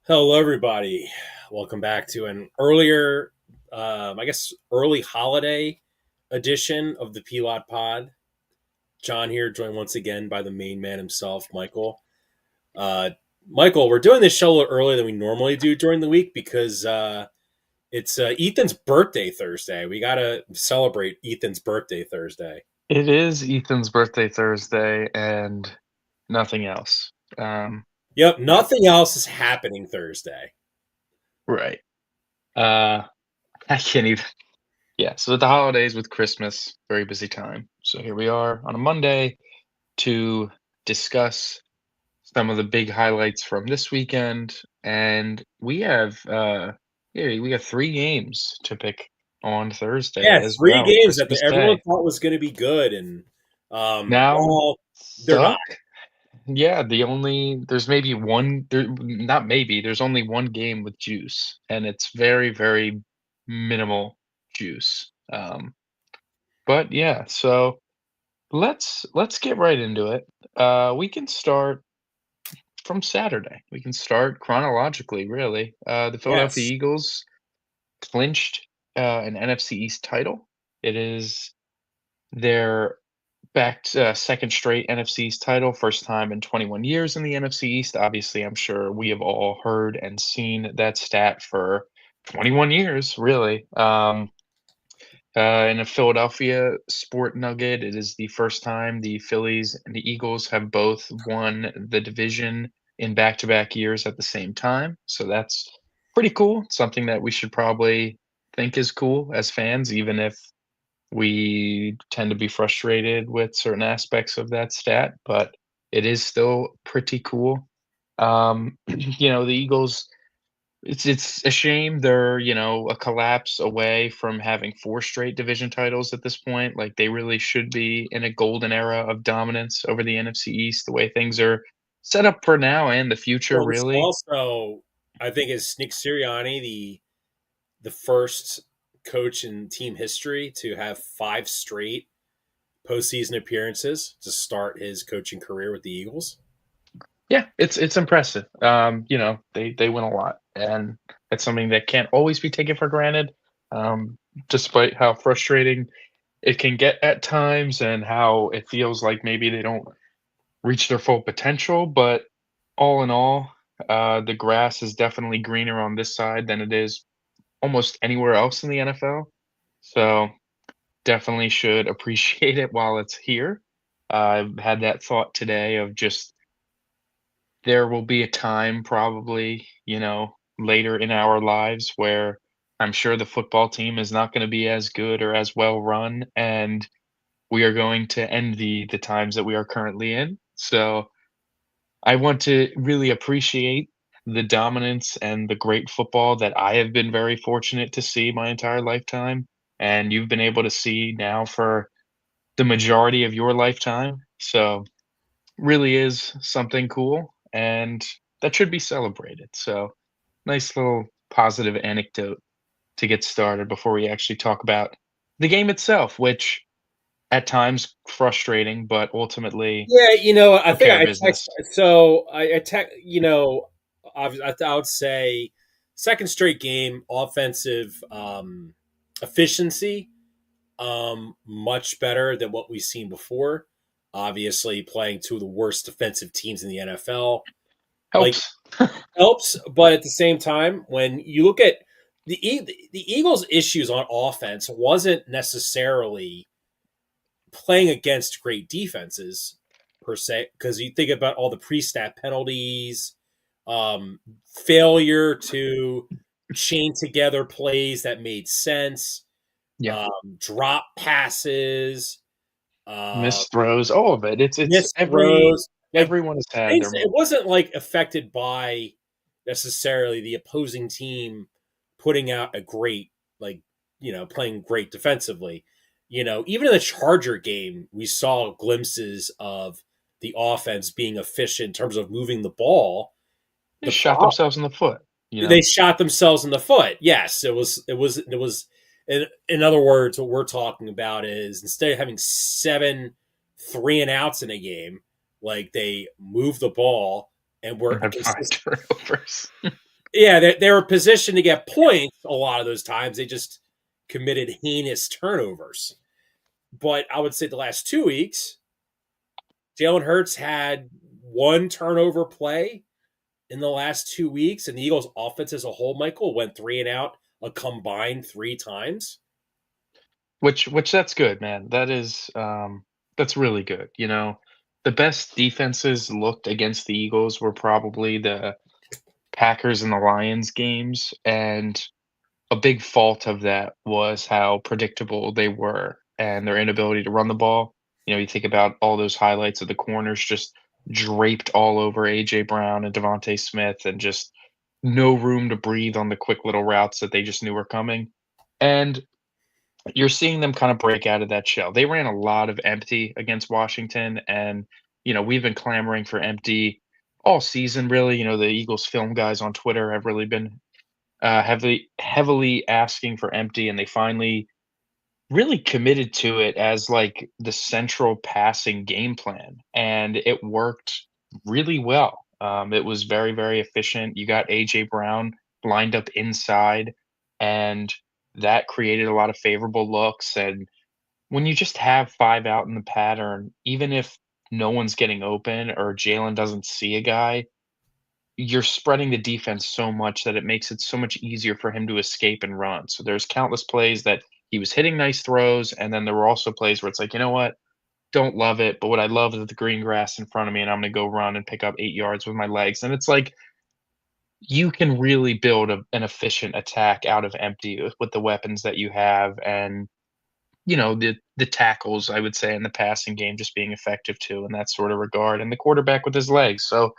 Hello, everybody. Welcome back to an earlier, early holiday edition of the P-Lot Pod. John here, joined once again by the main man himself, Michael. Uh, Michael, we're doing this show a little earlier than we normally do during the week because it's Ethan's birthday Thursday. We got to celebrate Ethan's birthday Thursday. It is Ethan's birthday Thursday and nothing else. Um, Yep, nothing else is happening Thursday. right. I can't even. Yeah, so with the holidays, with Christmas, very busy time. So here we are on a Monday to discuss some of the big highlights from this weekend, and we have three games to pick on Thursday Yeah, as three well, games that Christmas everyone Day. thought was going to be good, and Now, well, they're not. suck. Yeah, there's maybe one there not maybe, there's only one game with juice, and it's very, very minimal juice. But yeah, so let's get right into it. We can start from Saturday. We can start chronologically, really. The Philadelphia Yes. Eagles clinched an NFC East title. It is their back to second straight NFC East title, first time in 21 years in the NFC East. Obviously, I'm sure we have all heard and seen that stat for 21 years, really. In a Philadelphia sport nugget, it is the first time the Phillies and the Eagles have both won the division in back-to-back years at the same time. So that's pretty cool. Something that we should probably think is cool as fans, even if we tend to be frustrated with certain aspects of that stat, but it is still pretty cool. The Eagles, it's a shame they're, a collapse away from having four straight division titles at this point. Like they really should be in a golden era of dominance over the NFC East, the way things are set up for now and the future, Well, this really. also, I think, is Nick Sirianni the first coach in team history to have five straight postseason appearances to start his coaching career with the Eagles. Yeah, it's impressive. They win a lot, and it's something that can't always be taken for granted, despite how frustrating it can get at times and how it feels like maybe they don't reach their full potential. But all in all, the grass is definitely greener on this side than it is almost anywhere else in the NFL. So definitely should appreciate it while it's here. I've had that thought today of just there will be a time probably, later in our lives where I'm sure the football team is not going to be as good or as well run, and we are going to envy the times that we are currently in. So I want to really appreciate the dominance and the great football that I have been very fortunate to see my entire lifetime, and you've been able to see now for the majority of your lifetime. So really is something cool, and that should be celebrated. So, nice little positive anecdote to get started before we actually talk about the game itself, which at times frustrating, but ultimately Yeah, I took think care of I business. text. So I text. I would say second straight game offensive efficiency much better than what we've seen before. Obviously, playing two of the worst defensive teams in the NFL, like Helps. helps, but at the same time, when you look at the Eagles' issues on offense, wasn't necessarily playing against great defenses per se, because you think about all the pre-snap penalties, failure to chain together plays that made sense, Yeah. drop passes, uh, Missed throws, all of it. It's missed throws. Like everyone has had things, their it moment. wasn't like affected by necessarily the opposing team putting out a great, like, playing great defensively. Even in the Charger game, we saw glimpses of the offense being efficient in terms of moving the ball. They The shot pro- themselves in the foot, you they know? shot themselves in the foot. Yes, it was. In other words, what we're talking about is instead of having seven three and outs in a game, like they move the ball and were And had 5 consistent. turnovers. yeah, they were positioned to get points a lot of those times. They just committed heinous turnovers. But I would say the last 2 weeks, Jalen Hurts had one turnover play in the last 2 weeks, and the Eagles' offense as a whole, Michael, went three and out a combined three times. Which that's good, man. That's really good. The best defenses looked against the Eagles were probably the Packers and the Lions games, and a big fault of that was how predictable they were and their inability to run the ball. You think about all those highlights of the corners just draped all over AJ Brown and Devontae Smith and just no room to breathe on the quick little routes that they just knew were coming. And you're seeing them kind of break out of that shell. They ran a lot of empty against Washington, and we've been clamoring for empty all season. Really, the Eagles film guys on Twitter have really been heavily asking for empty, and they finally really committed to it as like the central passing game plan, and it worked really well. It was very, very efficient. You got AJ Brown lined up inside, and that created a lot of favorable looks. And when you just have five out in the pattern, even if no one's getting open or Jalen doesn't see a guy, you're spreading the defense so much that it makes it so much easier for him to escape and run. So there's countless plays that he was hitting nice throws, and then there were also plays where it's like, you know what? Don't love it, but what I love is the green grass in front of me, and I'm gonna go run and pick up 8 yards with my legs. And it's like you can really build an efficient attack out of empty with the weapons that you have, and the tackles, I would say, in the passing game just being effective too in that sort of regard, and the quarterback with his legs. So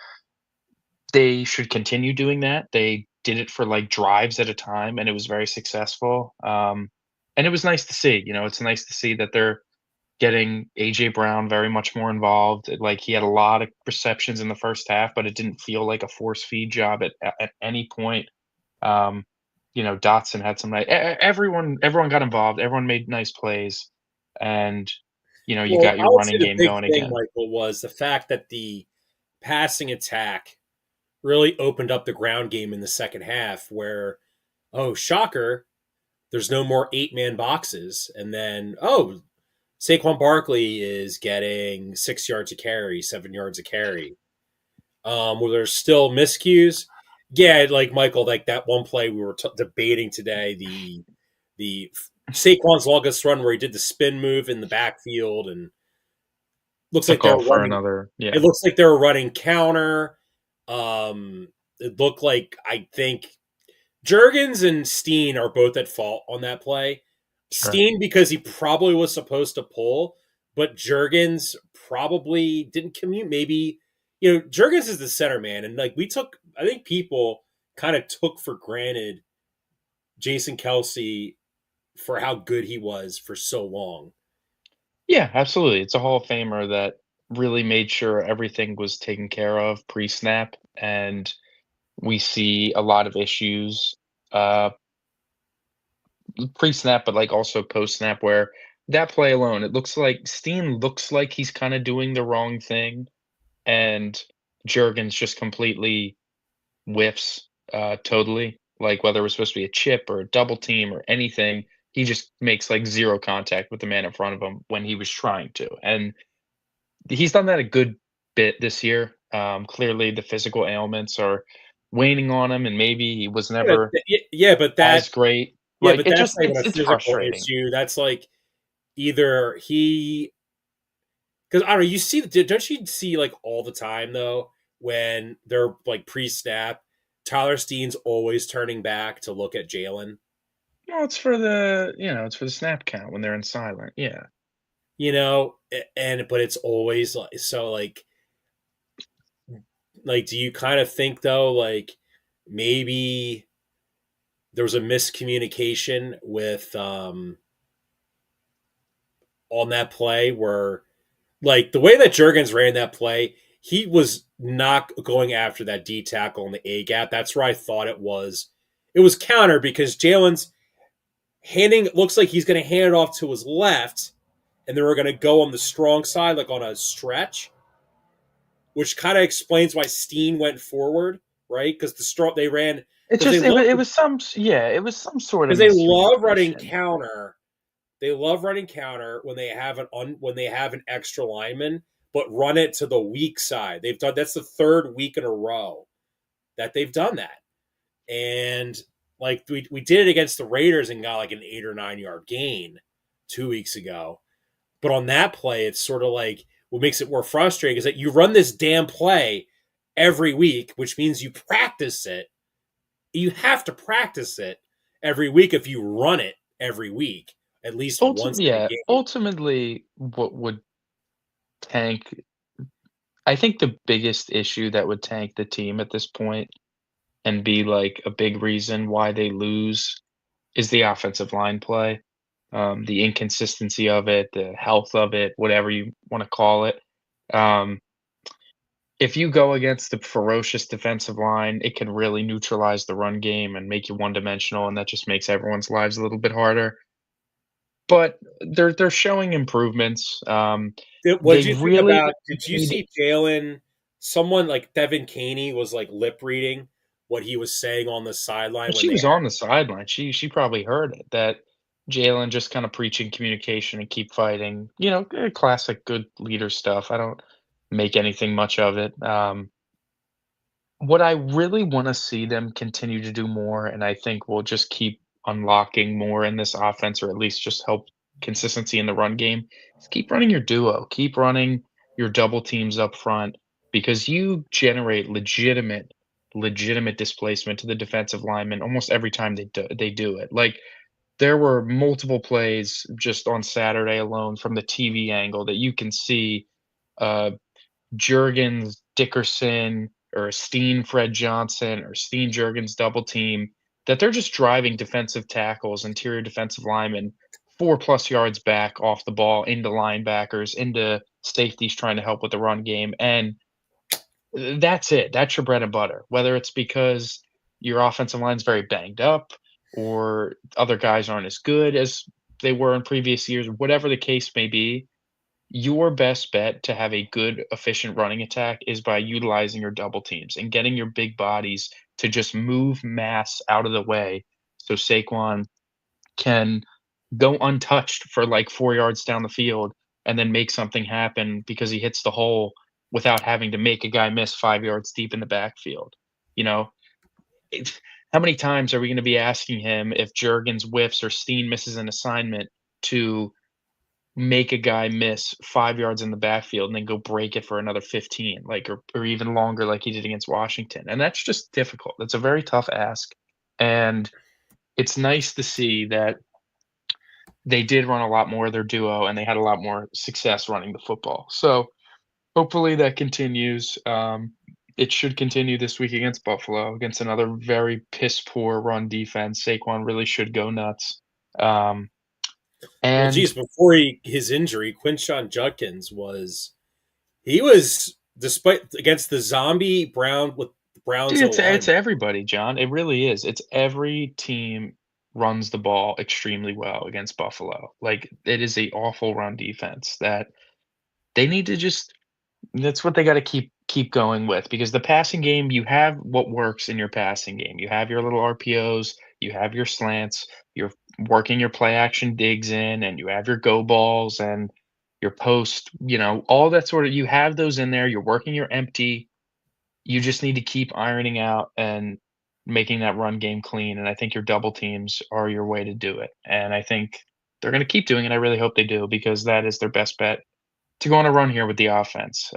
they should continue doing that. They did it for, like, drives at a time, and it was very successful, and it was nice to see. It's nice to see that they're getting AJ Brown very much more involved. Like, he had a lot of receptions in the first half, but it didn't feel like a force feed job at any point. Um, Dotson had some everyone got involved, everyone made nice plays, and, you Well, got I your would say running the game big going thing, again. Michael, was the fact that the passing attack really opened up the ground game in the second half, where, oh, shocker, there's no more 8-man boxes. And then, oh, Saquon Barkley is getting 6 yards a carry, 7 yards a carry. Where there's still miscues. Yeah, like Michael, like that one play we were debating today, the Saquon's longest run where he did the spin move in the backfield and looks like Took they were off for running. another, It yeah, looks like they were running counter. It looked like I think Jurgens and Steen are both at fault on that play. sure. Steen because he probably was supposed to pull, but Jurgens probably didn't commute. Maybe Jurgens is the center man, and like I think people kind of took for granted Jason Kelsey for how good he was for so long. Yeah, absolutely. It's a Hall of Famer that really made sure everything was taken care of pre-snap, and we see a lot of issues uh, pre-snap, but like also post-snap, where that play alone, it looks like Steen looks like he's kind of doing the wrong thing, and Jurgens just completely whiffs totally. Like whether it was supposed to be a chip or a double team or anything, he just makes like zero contact with the man in front of him when he was trying to, and he's done that a good bit this year. Clearly, the physical ailments are waning on him, and maybe he was Yeah, never yeah, but as great. Like it that's just not even a it's physical frustrating. issue. That's like either he because I don't know. You see, don't you see like all the time though when they're like pre-snap, Tyler Steen's always turning back to look at Jalen. No, it's for the snap count when they're in silent. Yeah. And but it's always like so like do you kind of think though like maybe there was a miscommunication with on that play where like the way that Jurgens ran that play, he was not going after that D tackle in the A gap. That's where I thought it was. It was counter because Jalen's handing looks like he's going to hand it off to his left, and then we're going to go on the strong side, like on a stretch, which kind of explains why Steen went forward. right? Because they ran It because they just love it was some it was some sort of because they love running miscommunication. counter. They love running counter when they have when they have an extra lineman, but run it to the weak side. They've done that's the third week in a row that they've done that, and like we did it against the Raiders and got like an 8 or 9 yard gain 2 weeks ago. But on that play, it's sort of like what makes it more frustrating is that you run this damn play every week, which means you practice it. You have to practice it every week if you run it every week, at least once in a game. Ultimately, what would tank I think the biggest issue that would tank the team at this point and be, like, a big reason why they lose is the offensive line play, the inconsistency of it, the health of it, whatever you wanna call it. Um, if you go against the ferocious defensive line, it can really neutralize the run game and make you one-dimensional, and that just makes everyone's lives a little bit harder. But they're showing improvements. What did They you think really about? Did you need see Jalen? Someone like Devin Caney was like lip reading what he was saying on the sideline Well, when she they was on the sideline. She probably heard it, that Jalen just kinda preaching communication and keep fighting, classic good leader stuff. I don't make anything much of it. What I really wanna see them continue to do more, and I think will just keep unlocking more in this offense, or at least just help consistency in the run game, is keep running your duo, keep running your double teams up front, because you generate legitimate displacement to the defensive lineman almost every time they do it. Like, there were multiple plays just on Saturday alone from the TV angle that you can see, uh Jurgens, Dickerson, or Steen Fred Johnson, or Steen Jurgens double team, that they're just driving defensive tackles, interior defensive linemen 4+ yards back off the ball into linebackers, into safeties trying to help with the run game, and that's it. That's your bread and butter. Whether it's because your offensive line's very banged up or other guys aren't as good as they were in previous years, whatever the case may be, your best bet to have a good, efficient running attack is by utilizing your double teams and getting your big bodies to just move mass out of the way so Saquon can go untouched for like 4 yards down the field and then make something happen because he hits the hole without having to make a guy miss 5 yards deep in the backfield. You know, it's how many times are we gonna be asking him if Jurgens whiffs or Steen misses an assignment to make a guy miss 5 yards in the backfield and then go break it for another 15, like, or even longer like he did against Washington, and that's just difficult. That's a very tough ask, and it's nice to see that they did run a lot more of their duo, and they had a lot more success running the football. So, hopefully that continues. It should continue this week against Buffalo, against another very piss poor run defense. Saquon really should go nuts. Um, well, and geez, before his injury, Quinshon Judkins he was despite against the zombie Brown with the Browns Dude, O it's line. everybody, John. It really is. It's every team runs the ball extremely well against Buffalo. Like, it is a awful run defense that they need to just that's what they gotta keep going with, because the passing game, you have what works in your passing game. You have your little RPOs, you have your slants, you're working your play action digs in, and you have your go balls and your post, all that sort of you have those in there. You're working your empty. You just need to keep ironing out and making that run game clean, and I think your double teams are your way to do it, and I think they're gonna keep doing it. I really hope they do, because that is their best bet to go on a run here with the offense.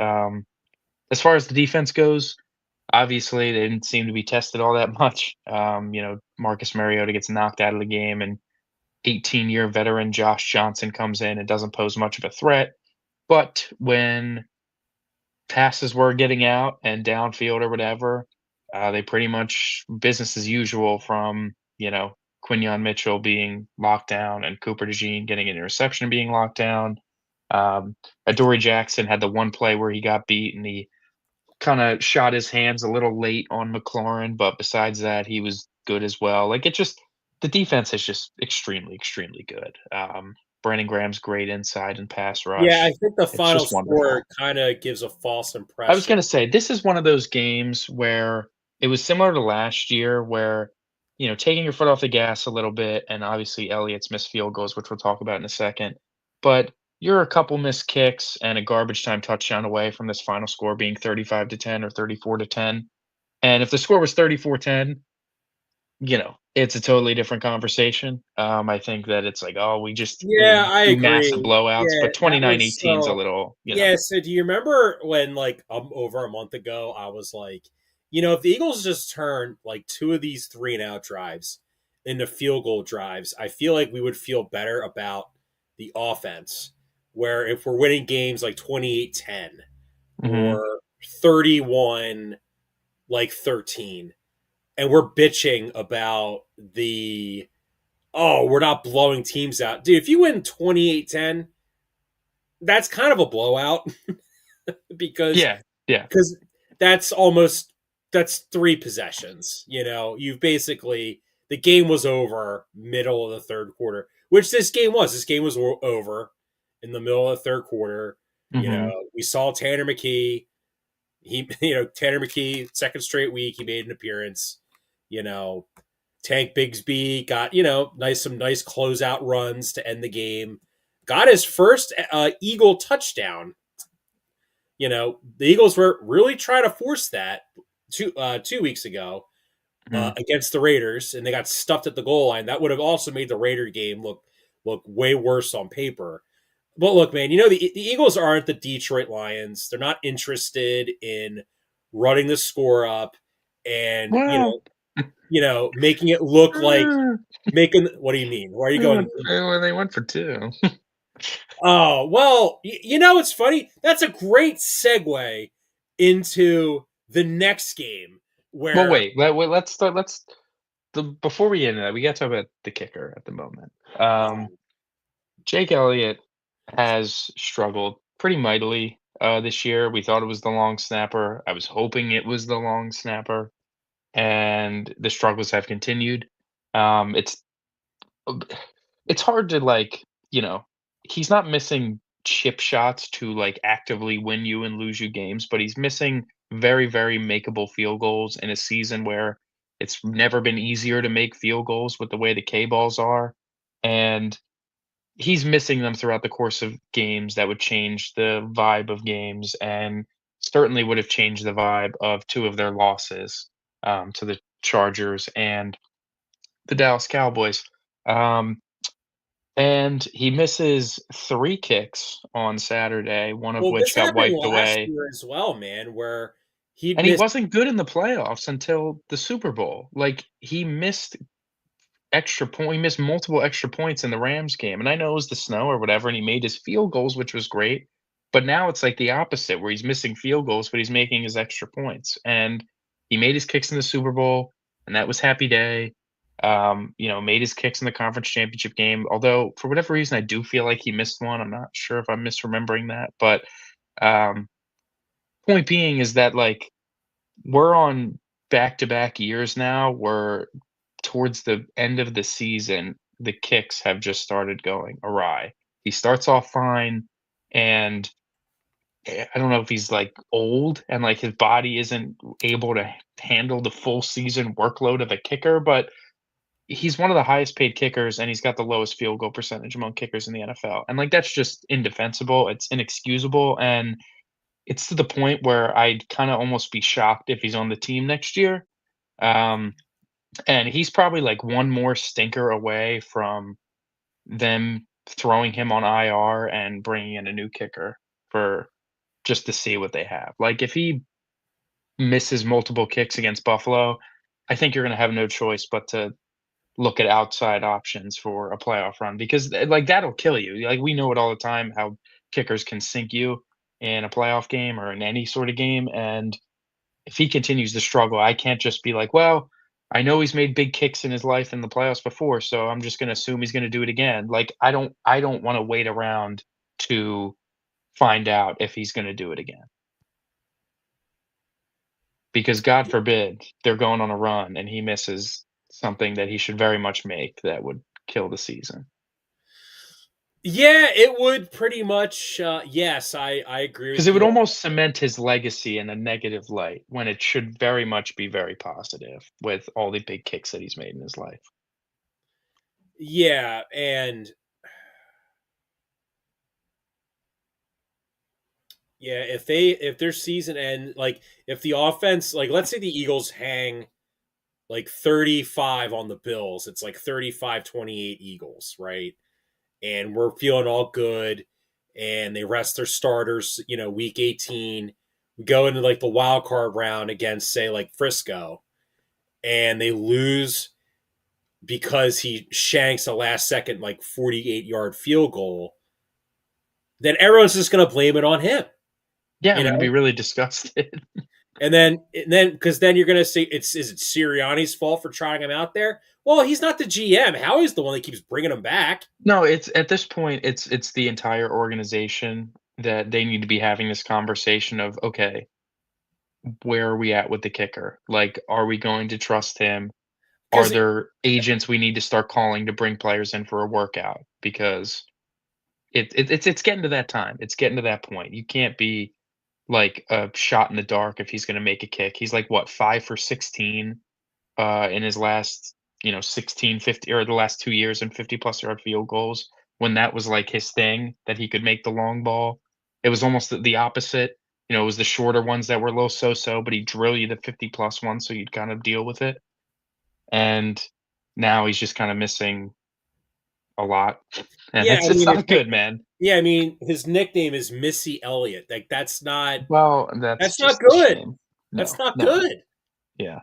As far as the defense goes, obviously, they didn't seem to be tested all that much. Marcus Mariota gets knocked out of the game, and 18-year veteran Josh Johnson comes in and doesn't pose much of a threat, but when passes were getting out and downfield or whatever, they pretty much business as usual from, Quinyon Mitchell being locked down and Cooper DeJean getting an interception and being locked down. Adoree Jackson had the one play where he got beat and he kinda shot his hands a little late on McLaurin, but besides that, he was good as well. Like, the defense is just extremely, extremely good. Brandon Graham's great inside and pass Yeah, I rush. think the It's final just score wonderful. kind of gives a false I was impression. gonna say, this is one of those games where it was similar to last year where, taking your foot off the gas a little bit, and obviously Elliott's missed field goals, which we'll talk about in a second. But you're a couple missed kicks and a garbage time touchdown away from this final score being 35-10 or 34-10. And if the score was 34-10, it's a totally different conversation. I think that it's like, oh, we just Yeah, I do massive agree. blowouts, Yeah, but that was 29-18 is a so. little, Yeah, so do you remember when, like, over a month ago, I was like, if the Eagles just turn like two of these three and out drives into field goal drives, I feel like we would feel better about the offense. Where if we're winning games like 28-10 Mhm. or 31 like 13, and we're bitching about the, oh, we're not blowing teams out. Dude, if you win 28-10, that's kind of a blowout because Yeah, yeah. because that's almost that's three possessions. You've basically, the game was over middle of the third quarter, which this game was. This game was over in the middle of the third quarter. Mhm. We saw Tanner McKee. Tanner McKee, second straight week, he made an appearance. You know, Tank Bigsby got some nice closeout runs to end the game. Got his first Eagle touchdown. The Eagles were really trying to force that 2 weeks ago Mhm. against the Raiders, and they got stuffed at the goal line. That would have also made the Raider game look way worse on paper. But look, man, the Eagles aren't the Detroit Lions. They're not interested in running the score up and Well, making it look like making. What do you mean? Why are you going? they went for 2. Oh, well, it's funny. That's a great segue into the next game Well, where, let's start before we get into that, we gotta talk about the kicker at the moment. um, Jake Elliott has struggled pretty mightily, this year. We thought it was the long snapper. I was hoping it was the long snapper, and the struggles have continued. It's it's hard to, like, he's not missing chip shots to, like, actively win you and lose you games, but he's missing very, very makeable field goals in a season where it's never been easier to make field goals with the way the K balls are, and he's missing them throughout the course of games that would change the vibe of games and certainly would have changed the vibe of 2 of their losses, to the Chargers and the Dallas Cowboys. Um, and he misses 3 kicks on Saturday, one of well, which this got happened wiped last away, year as well, man, where he'd and he missed. wasn't good in the playoffs until the Super Bowl. Like, he missed multiple extra points in the Rams game, and I know it was the snow or whatever, and he made his field goals, which was great, but now it's like the opposite where he's missing field goals, but he's making his extra points, and he made his kicks in the Super Bowl, and that was happy day. Made his kicks in the conference championship game, although for whatever reason, I do feel like he missed one. I'm not sure if I'm misremembering that, but, um, point being is that, like, we're on back-to-back years now where towards the end of the season, the kicks have just started going awry. He starts off fine, and I don't know if he's, like, old and, like, his body isn't able to handle the full season workload of a kicker, but he's one of the highest paid kickers, and he's got the lowest field goal percentage among kickers in the NFL, and, like, that's just indefensible, it's inexcusable, and it's to the point where I'd kinda almost be shocked if he's on the team next year. Um, and he's probably, like, one more stinker away from them throwing him on IR and bringing in a new kicker for just to see what they have. Like, if he misses multiple kicks against Buffalo, I think you're gonna have no choice but to look at outside options for a playoff run because, like, that'll kill you. Like, we know it all the time how kickers can sink you in a playoff game or in any sort of game, and if he continues to struggle, I can't just be like, "Well, I know he's made big kicks in his life in the playoffs before, so I'm just gonna assume he's gonna do it again." Like, I don't wanna wait around to find out if he's gonna do it again. Because God forbid they're going on a run and he misses something that he should very much make that would kill the season. Yeah, it would pretty much. Yes, I agree Because with it would you. almost cement his legacy in a negative light when it should very much be very positive with all the big kicks that he's made in his life. Yeah, and yeah, if their season end like if the offense like let's say the Eagles hang like 35 on the Bills, it's like 35-28 Eagles, right? And we're feeling all good and they rest their starters, week 18. We go into like the wild card round against say like Frisco and they lose because he shanks a last second like 48-yard field goal, then everyone's just going to blame it on him, Yeah, you I'm gonna know? be really disgusted. And then because then you're gonna say it's is it Sirianni's fault for trying him out there? Well, he's not the GM. Howie's the one that keeps bringing him back. No, it's at this point, it's the entire organization that they need to be having this conversation of, "Okay, where are we at with the kicker? Like, are we going to trust him? Are Because there agents we need to start calling to bring players in for a workout?" Because it's getting to that time. It's getting to that point. You can't be like a shot in the dark if he's gonna make a kick. He's like, what, 5 for 16, in his last, 16, 50, or the last 2 years in 50-plus yard field goals, when that was, like, his thing, that he could make the long ball. It was almost the opposite. It was the shorter ones that were a little so-so, but he'd drill you the 50-plus ones so you'd kind of deal with it, and now he's just kinda missing a lot, and yeah, I it's mean, not good, man. I mean, his nickname is Missy Elliott. Like Well, that's that's not just a good. shame. That's No, not no. good. Yeah.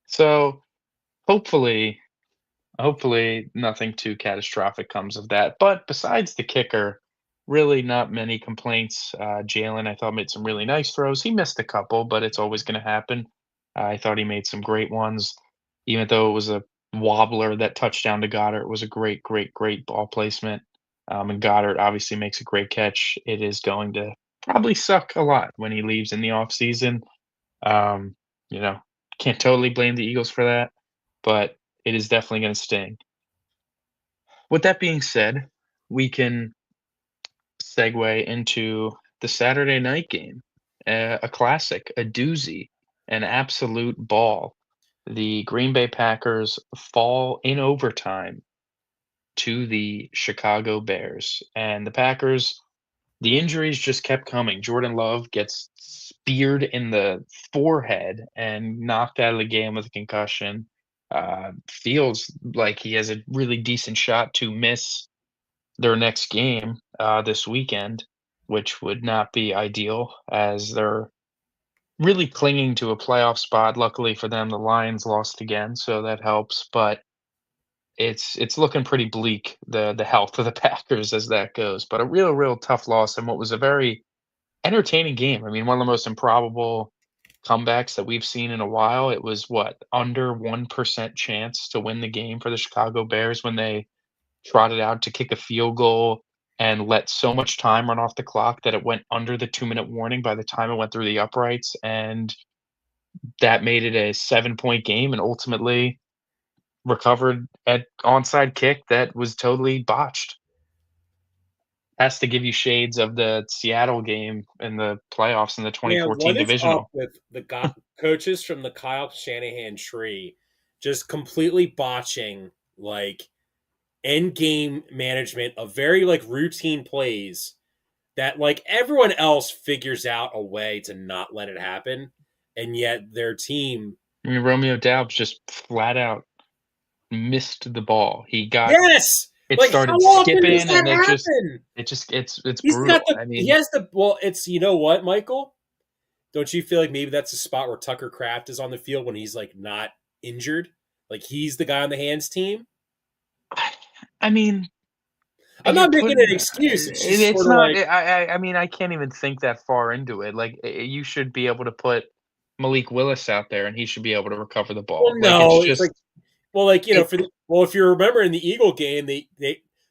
So, hopefully hopefully nothing too catastrophic comes of that, but besides the kicker, really not many complaints. Jalen, I thought, made some really nice throws. He missed a couple, but it's always gonna happen. I thought he made some great ones, even though it was a wobbler. That touchdown to Goddard was a great, great, great ball placement, and Goddard obviously makes a great catch. It is going to probably suck a lot when he leaves in the offseason. Um, you know, can't totally blame the Eagles for that, but it is definitely gonna sting. With that being said, we can segue into the Saturday night game, a classic, a doozy, an absolute ball. The Green Bay Packers fall in overtime to the Chicago Bears, and the Packers, the injuries just kept coming. Jordan Love gets speared in the forehead and knocked out of the game with a concussion. Feels like he has a really decent shot to miss their next game this weekend, which would not be ideal as they're really clinging to a playoff spot. Luckily for them, the Lions lost again, so that helps. But it's looking pretty bleak, the health of the Packers as that goes. But a real tough loss and what was a very entertaining game. I mean, one of the most improbable comebacks that we've seen in a while. It was what, under 1% chance to win the game for the Chicago Bears when they trotted out to kick a field goal and let so much time run off the clock that it went under the 2-minute warning by the time it went through the uprights, and that made it a 7-point game and ultimately recovered at onside kick that was totally botched. Has to give you shades of the Seattle game in the playoffs in the Man, 2014 what is up divisional. with the coaches from the Kyle Shanahan tree just completely botching like end game management of very like routine plays that like everyone else figures out a way to not let it happen, and yet their team. I mean, Romeo Doubs just flat out missed the ball. Yes, It like how started often does skipping that and happen? it's He's got brutal. the I he mean, has the well. It's what, Michael. Don't you feel like maybe that's a spot where Tucker Kraft is on the field when he's like not injured? Like he's the guy on the hands team. I mean, I'm you're not making an putting excuse. It's just it's sort of not. like, I mean, I can't even think that far into it. Like, you should be able to put Malik Willis out there, and he should be able to recover the well, ball. Like, it's no, it's like, just well, like it. if you remember in the Eagle game, the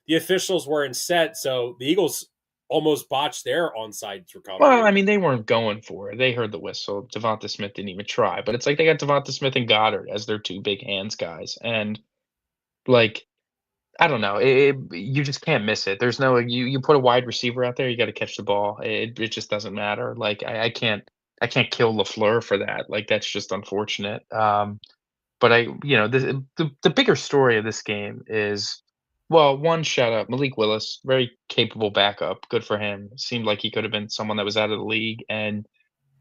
officials weren't set, so the Eagles almost botched their onside Well, recovery. I mean, they weren't going for it. They heard the whistle. Devonta Smith didn't even try. But it's like they got Devonta Smith and Goddard as their two big hands guys, and like I don't know. You just can't miss it. There's no you put a wide receiver out there, you got to catch the ball. It just doesn't matter. Like I can't kill Lafleur for that. Like that's just unfortunate. But the bigger story of this game is, well, one, shout out Malik Willis, very capable backup. Good for him. Seemed like he could have been someone that was out of the league and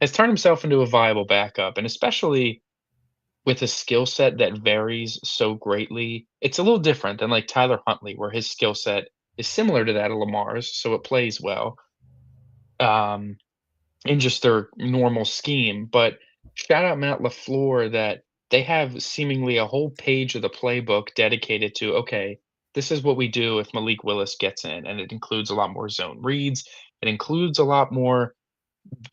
has turned himself into a viable backup, and especially with a skill set that varies so greatly. It's a little different than like Tyler Huntley, where his skill set is similar to that of Lamar's, so it plays well. Um, in just their normal scheme. But shout out Matt LaFleur that they have seemingly a whole page of the playbook dedicated to, okay, this is what we do if Malik Willis gets in. And it includes a lot more zone reads. It includes a lot more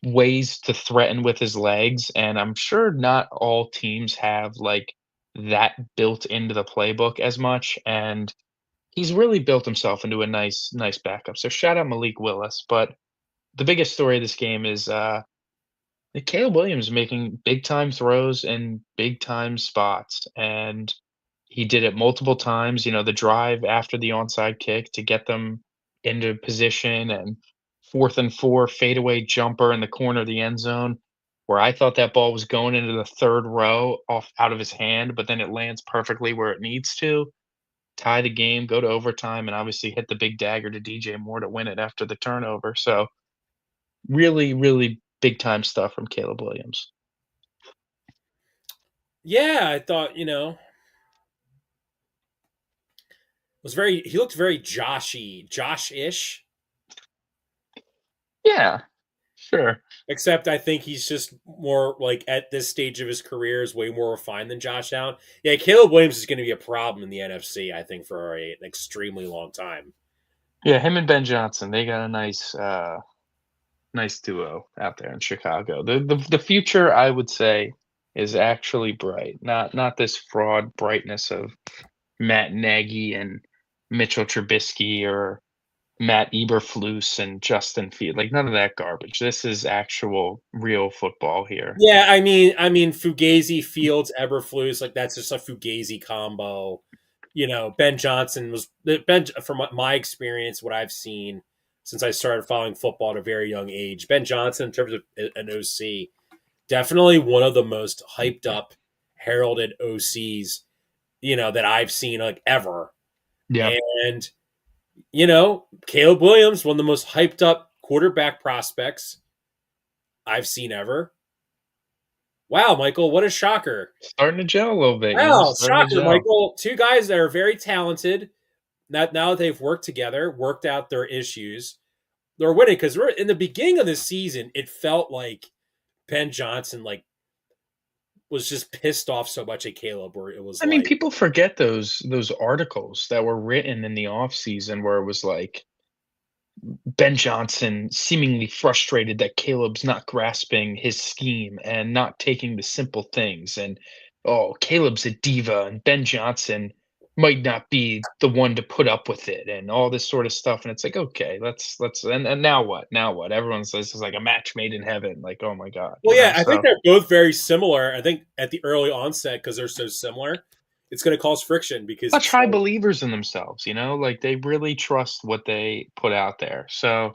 ways to threaten with his legs. And I'm sure not all teams have like that built into the playbook as much. And he's really built himself into a nice backup. So shout out Malik Willis. But the biggest story of this game is Caleb Williams making big time throws in big time spots, and he did it multiple times. You know, the drive after the onside kick to get them into position, and 4th and 4 fadeaway jumper in the corner of the end zone, where I thought that ball was going into the 3rd row off out of his hand, but then it lands perfectly where it needs to, tie the game, go to overtime, and obviously hit the big dagger to DJ Moore to win it after the turnover. So really, really big time stuff from Caleb Williams. Yeah, I thought, was very he looked very Josh-ish. Yeah, sure. Except I think he's just more like at this stage of his career is way more refined than Josh Allen. Yeah, Caleb Williams is going to be a problem in the NFC, I think, for an extremely long time. Yeah, him and Ben Johnson, they got a nice duo out there in Chicago. The future, I would say, is actually bright. Not this fraud brightness of Matt Nagy and Mitchell Trubisky or Matt Eberflus and Justin Field. Like none of that garbage. This is actual real football here. Yeah, I mean, Fugazi, Fields, Eberflus, like that's just a Fugazi combo. Ben Johnson was Ben from my experience, what I've seen since I started following football at a very young age. Ben Johnson, in terms of an OC, definitely one of the most hyped up, heralded OCs that I've seen like ever. Yeah. And Caleb Williams, one of the most hyped up quarterback prospects I've seen ever. Wow, Michael, what a shocker. Starting to gel a little bit, Wow, starting to shocker, gel. Michael. Two guys that are very talented. Now that they've worked together, worked out their issues, they're winning because we're in the beginning of the season. It felt like Ben Johnson was just pissed off so much at Caleb, where it was I mean, like, people forget those articles that were written in the off season where it was like Ben Johnson seemingly frustrated that Caleb's not grasping his scheme and not taking the simple things. And oh, Caleb's a diva, and Ben Johnson might not be the one to put up with it, and all this sort of stuff. And it's like, okay, let's and now what? Now what? Everyone's this is like a match made in heaven. Like, oh my god, well, yeah, I think So they're both very similar. I think at the early onset, because they're so similar, it's going to cause friction because such it's high like, believers in themselves, like they really trust what they put out there. So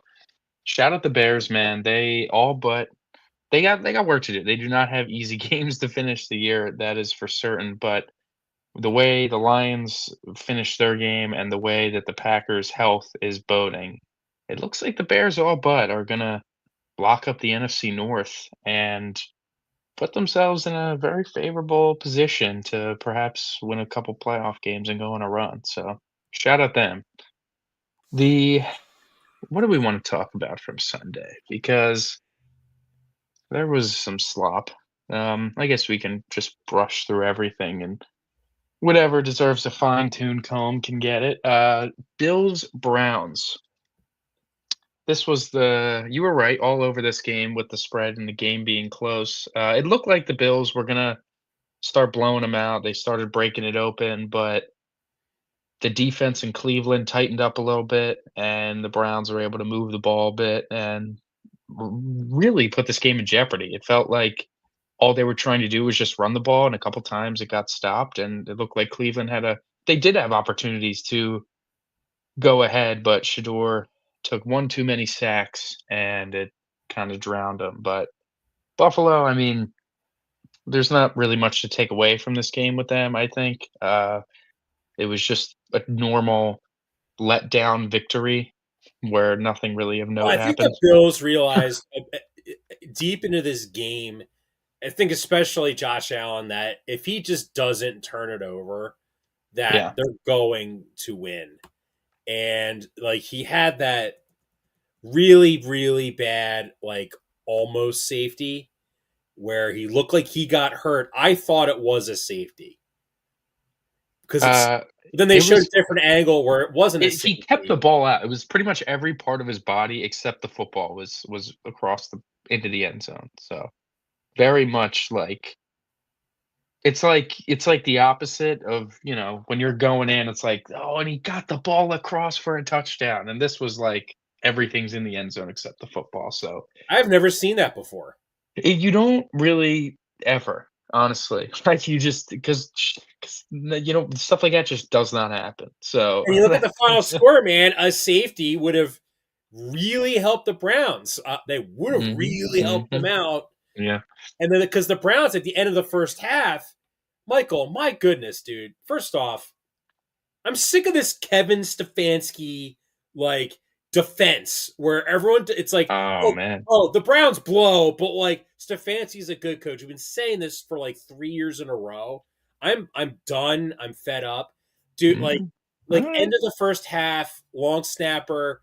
shout out the Bears, man. They got work to do. They do not have easy games to finish the year, that is for certain. But the way the Lions finished their game and the way that the Packers' health is boding, it looks like the Bears all but are gonna lock up the NFC North and put themselves in a very favorable position to perhaps win a couple playoff games and go on a run. So shout out them. The What do we want to talk about from Sunday? Because there was some slop. I guess we can just brush through everything and whatever deserves a fine-tuned comb can get it. Bills Browns. This was you were right all over this game with the spread and the game being close. It looked like the Bills were gonna start blowing them out. They started breaking it open, but the defense in Cleveland tightened up a little bit, and the Browns were able to move the ball a bit and really put this game in jeopardy. It felt like all they were trying to do was just run the ball, and a couple times it got stopped, and it looked like Cleveland had a they did have opportunities to go ahead, but Shador took one too many sacks, and it kinda drowned them. But Buffalo, I mean, there's not really much to take away from this game with them, I think. It was just a normal letdown victory where nothing really of Well, note I think the happened. Bills realized deep into this game, I think especially Josh Allen, that if he just doesn't turn it over, that Yeah. they're going to win. And like he had that really, really bad, like almost safety where he looked like he got hurt. I thought it was a safety because it's Uh, then they it showed was a different angle where it wasn't a he kept the safety. ball out. It was pretty much every part of his body except the football was across the into the end zone. So, very much like it's like the opposite of, when you're going in, it's like, "Oh, and he got the ball across for a touchdown." And this was like everything's in the end zone except the football. So, I've never seen that before. you don't really ever, honestly. Like you just because stuff like that just does not happen. So, And you look at the final score, man, a safety would have really helped the Browns. They would have mhm, really helped them mhm. out. Yeah. And then because the Browns at the end of the first half, Michael, my goodness, dude. First off, I'm sick of this Kevin Stefanski like defense where everyone it's like, Oh, oh, man. the Browns blow, but like Stefanski's a good coach. We've been saying this for like 3 years in a row. I'm done. I'm fed up, dude. Like Mhm. like Alright. end of the first half, long snapper,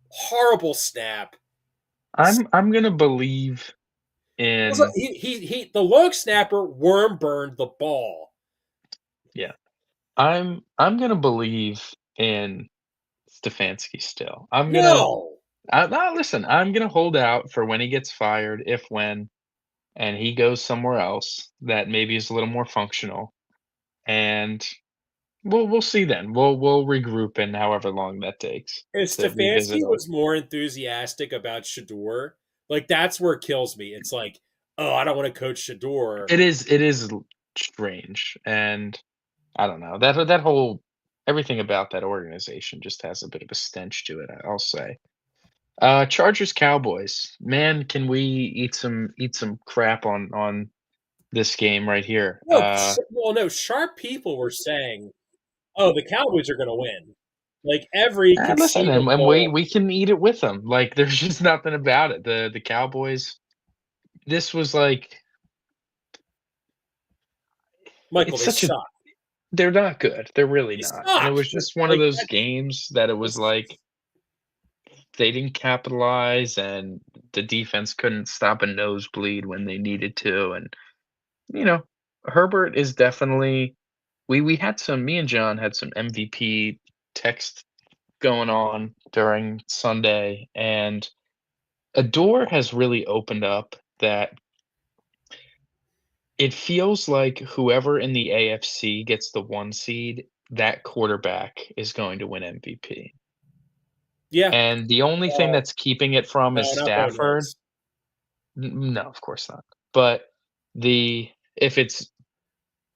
horrible snap. I'm gonna believe in The long snapper worm burned the ball. yeah. I'm gonna believe in Stefanski still. No. Listen, I'm gonna hold out for when he gets fired, if when, and he goes somewhere else that maybe is a little more functional, and we'll see then. We'll regroup in however long that takes If to revisit Stefanski our. was more enthusiastic about Shador, like that's where it kills me. It's like, oh, I don't want to coach Shador. It is strange, and I don't know, that whole everything about that organization just has a bit of a stench to it, I'll say. Chargers Cowboys. Man, can we eat some crap on this game right here. No, well, no, sharp people were saying, oh, the Cowboys are going to win. Like every Listen, and we conceivable, we can eat it with them. Like there's just nothing about it. The Cowboys. This was like Michael, it's they such a suck. they're not good. They're really They not. And it suck. was But just one of like those games that it was that's like they didn't capitalize and the defense couldn't stop a nosebleed when they needed to. And you know, Herbert is definitely we had some me and John had some MVP text going on during Sunday, and a door has really opened up that it feels like whoever in the AFC gets the 1 seed, that quarterback is going to win MVP. yeah. And the only thing that's keeping it from is No, not Bo Stafford. Nix. No, of course not. But if it's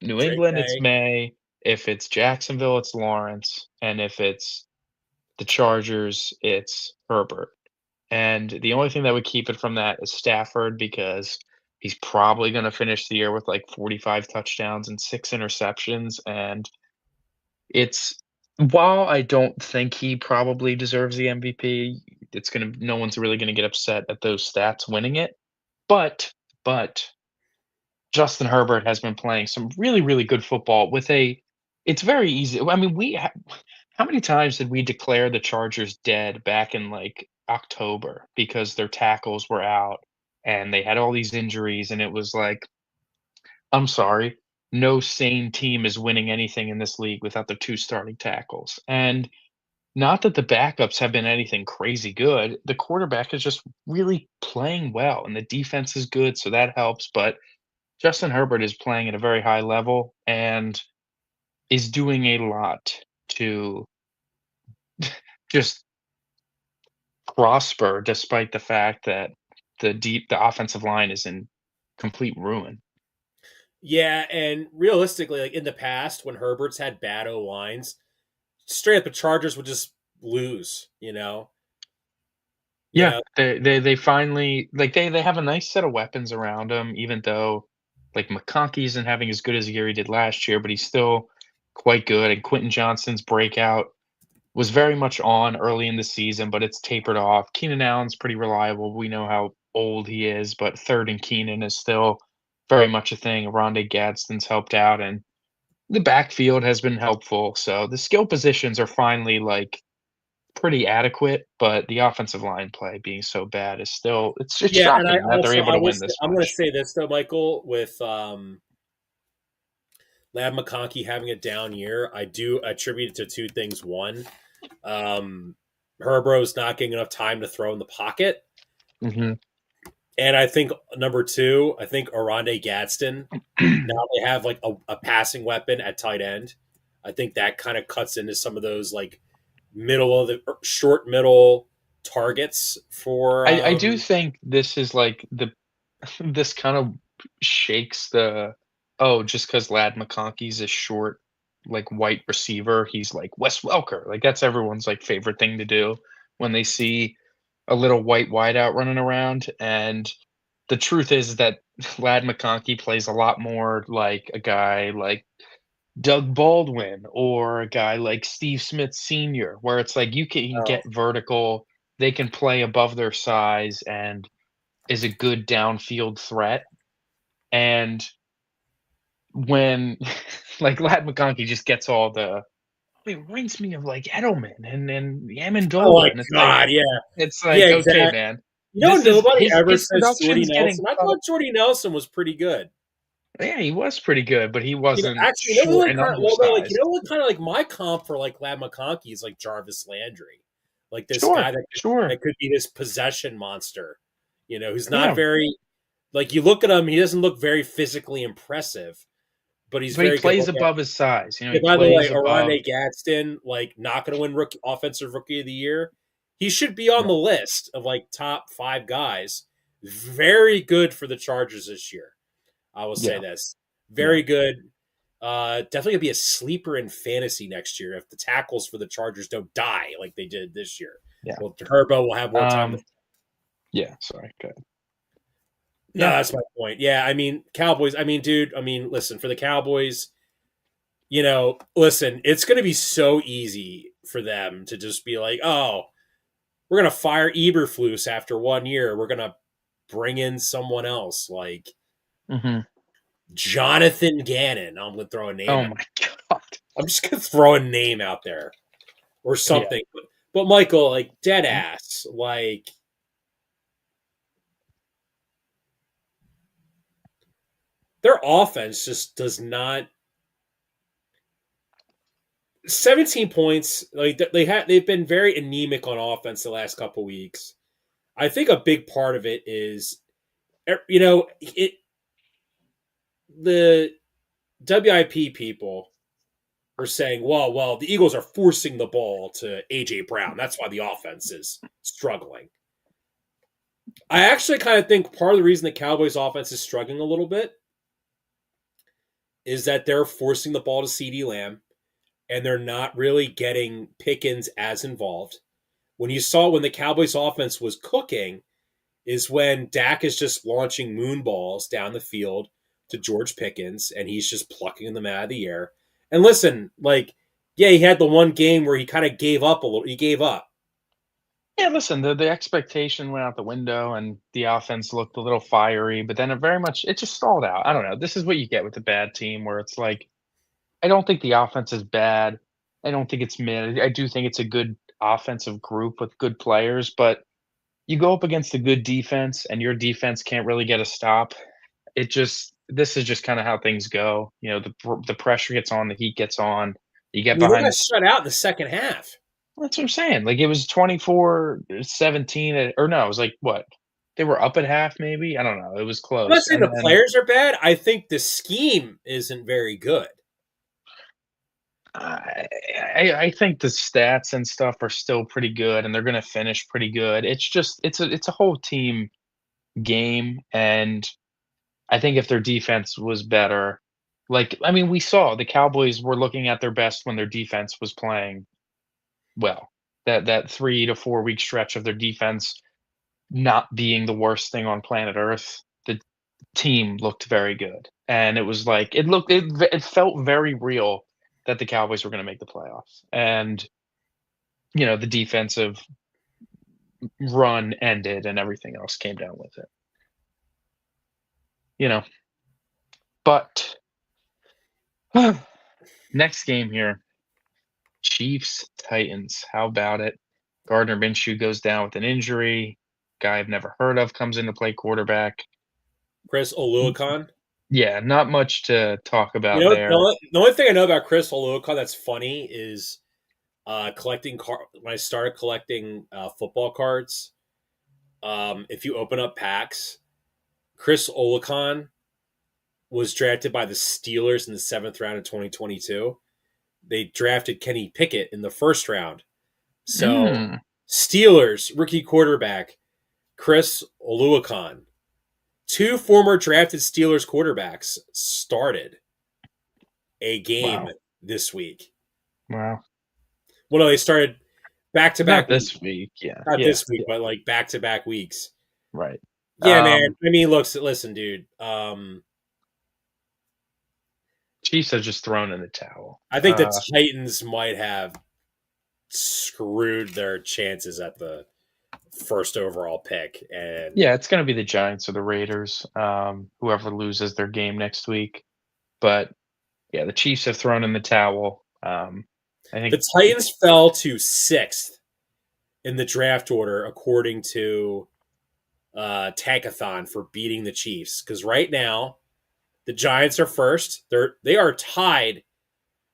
New Drake England, it's May. May. If it's Jacksonville, it's Lawrence. And if it's the Chargers, it's Herbert. And the only thing that would keep it from that is Stafford because he's probably gonna finish the year with, like, 45 touchdowns and 6 interceptions, and it's while I don't think he probably deserves the MVP, it's gonna no one's really gonna get upset at those stats winning it, but Justin Herbert has been playing some really, really good football with a it's very easy. I mean, how many times did we declare the Chargers dead back in like October because their tackles were out and they had all these injuries and it was like, I'm sorry, no sane team is winning anything in this league without their two starting tackles. And not that the backups have been anything crazy good. The quarterback is just really playing well and the defense is good, so that helps, but Justin Herbert is playing at a very high level and is doing a lot to just prosper despite the fact that the offensive line is in complete ruin. Yeah, and realistically, like in the past, when Herbert's had bad O lines, straight up the Chargers would just lose. You Yeah, know. they finally like, they have a nice set of weapons around him, even though, like, McConkey isn't having as good as a year he did last year, but he's still quite good, and Quentin Johnston's breakout was very much on early in the season, but it's tapered off. Keenan Allen's pretty reliable. We know how old he is, but third and Keenan is still very much a thing. Rondé Gadsden's helped out, and the backfield has been helpful. So the skill positions are finally like pretty adequate, but the offensive line play being so bad is still it's Yeah, and I shocking that they're also able to win this I'm going to much. say this though, Michael, with Lab McConkey having a down year, I do attribute it to two things. One, um, Herbro's not getting enough time to throw in the pocket, Mhm. and I think number two, I think Oronde Gadsden. Now they have like a passing weapon at tight end. I think that kind of cuts into some of those like middle of the short middle targets for. I do think this is like the this kind of shakes the, "Oh, just because Lad McConkey's a short, like, white receiver, he's like Wes Welker." Like, that's everyone's, like, favorite thing to do when they see a little white wideout running around, and the truth is that Lad McConkey plays a lot more like a guy like Doug Baldwin or a guy like Steve Smith Sr., where it's like you can Oh, get vertical, they can play above their size and is a good downfield threat. And when like Lad McConkey just gets all the, it reminds me of like Edelman and oh Amendola, my and it's like God, yeah, like, "Okay, exactly. man, You know, this is nobody ever his says Jordy production's getting Nelson. I cut." thought Jordy Nelson was pretty good. Yeah, he was pretty good, but he wasn't Actually, short and you undersized. know what kind of like my comp for like Lad McConkey is like Jarvis Landry, like this guy Sure, that sure. could be this possession monster. Who's not Yeah, very like you look at him, he doesn't look very physically impressive, but he's but he very good. plays above his size, Yeah, he by the way, plays above. Oronde Gadsden, like not going to win offensive rookie of the year. He should be on Yeah, the list of like top five guys. Very good for the Chargers this year. I will say yeah, this. yeah, Very good. Definitely gonna be a sleeper in fantasy next year if the tackles for the Chargers don't die like they did this year. yeah. Well, Herbo will have more time to. Yeah, sorry, go ahead. No, Yeah, that's my point. Yeah, I mean Cowboys. I mean, dude. I mean, listen for the Cowboys. Listen, it's going to be so easy for them to just be like, oh, we're going to fire Eberflus after 1 year. We're going to bring in someone else like mhm. Jonathan Gannon. I'm going to throw a Oh name. my god. I'm just going to throw a name out there or Yeah. something. But Michael, like dead ass, like their offense just does not. 17 points. Like they've been very anemic on offense the last couple weeks. I think a big part of it is the WIP people are saying, well, the Eagles are forcing the ball to AJ Brown. That's why the offense is struggling. I actually kind of think part of the reason the Cowboys offense is struggling a little bit is that they're forcing the ball to CD Lamb and they're not really getting Pickens as involved. When the Cowboys offense was cooking, is when Dak is just launching moon balls down the field to George Pickens and he's just plucking them out of the air. And listen, like, yeah, he had the one game where he kind of gave up a little. He gave up. Yeah, listen, the expectation went out the window and the offense looked a little fiery, but then it just stalled out. I don't know. This is what you get with a bad team where it's like, I don't think the offense is bad. I don't think it's mid. I do think it's a good offensive group with good players, but you go up against a good defense and your defense can't really get a stop. This is just kind of how things go. The pressure gets on, the heat gets on. You I get mean, they behind got the. shut out in the second half. That's what I'm saying. Like, it was 24-17 or no, it was like, what? They were up at half maybe? I don't know. It was I'm not close. saying And the then players are bad. I think the scheme isn't very good. I think the stats and stuff are still pretty good, and they're gonna finish pretty good. It's just it's a whole team game, and I think if their defense was better, like, I mean, we saw the Cowboys were looking at their best when their defense was playing well. That 3 to 4 week stretch of their defense not being the worst thing on planet Earth, the team looked very good, and it was like it felt very real that the Cowboys were gonna make the playoffs, and, the defensive run ended and everything else came down with it, you know? But next game here, Chiefs, Titans. How about it? Gardner Minshew goes down with an injury. Guy I've never heard of comes in to play quarterback. Chris Oluokun. Yeah, not much to talk You about know, there. the only thing I know about Chris Oluokun that's funny is collecting when I started collecting football cards. If you open up packs, Chris Oluokun was drafted by the Steelers in the 7th round of 2022. They drafted Kenny Pickett in the 1st round. So Mm, Steelers rookie quarterback Chris Oluokun. Two former drafted Steelers quarterbacks started a game wow, this week. wow. Well, no, they started back to Not back week. this week. Yeah, Not yeah, this week, yeah. but like back to back weeks. Right. Yeah, man. I mean, listen, dude. Chiefs have just thrown in the towel. I think the Titans might have screwed their chances at the first overall pick. And Yeah, it's going to be the Giants or the Raiders. Whoever loses their game next week. But yeah, the Chiefs have thrown in the towel. I think the Titans fell to 6th in the draft order, according to Tankathon, for beating the Chiefs. Because right now, the Giants are first. They are tied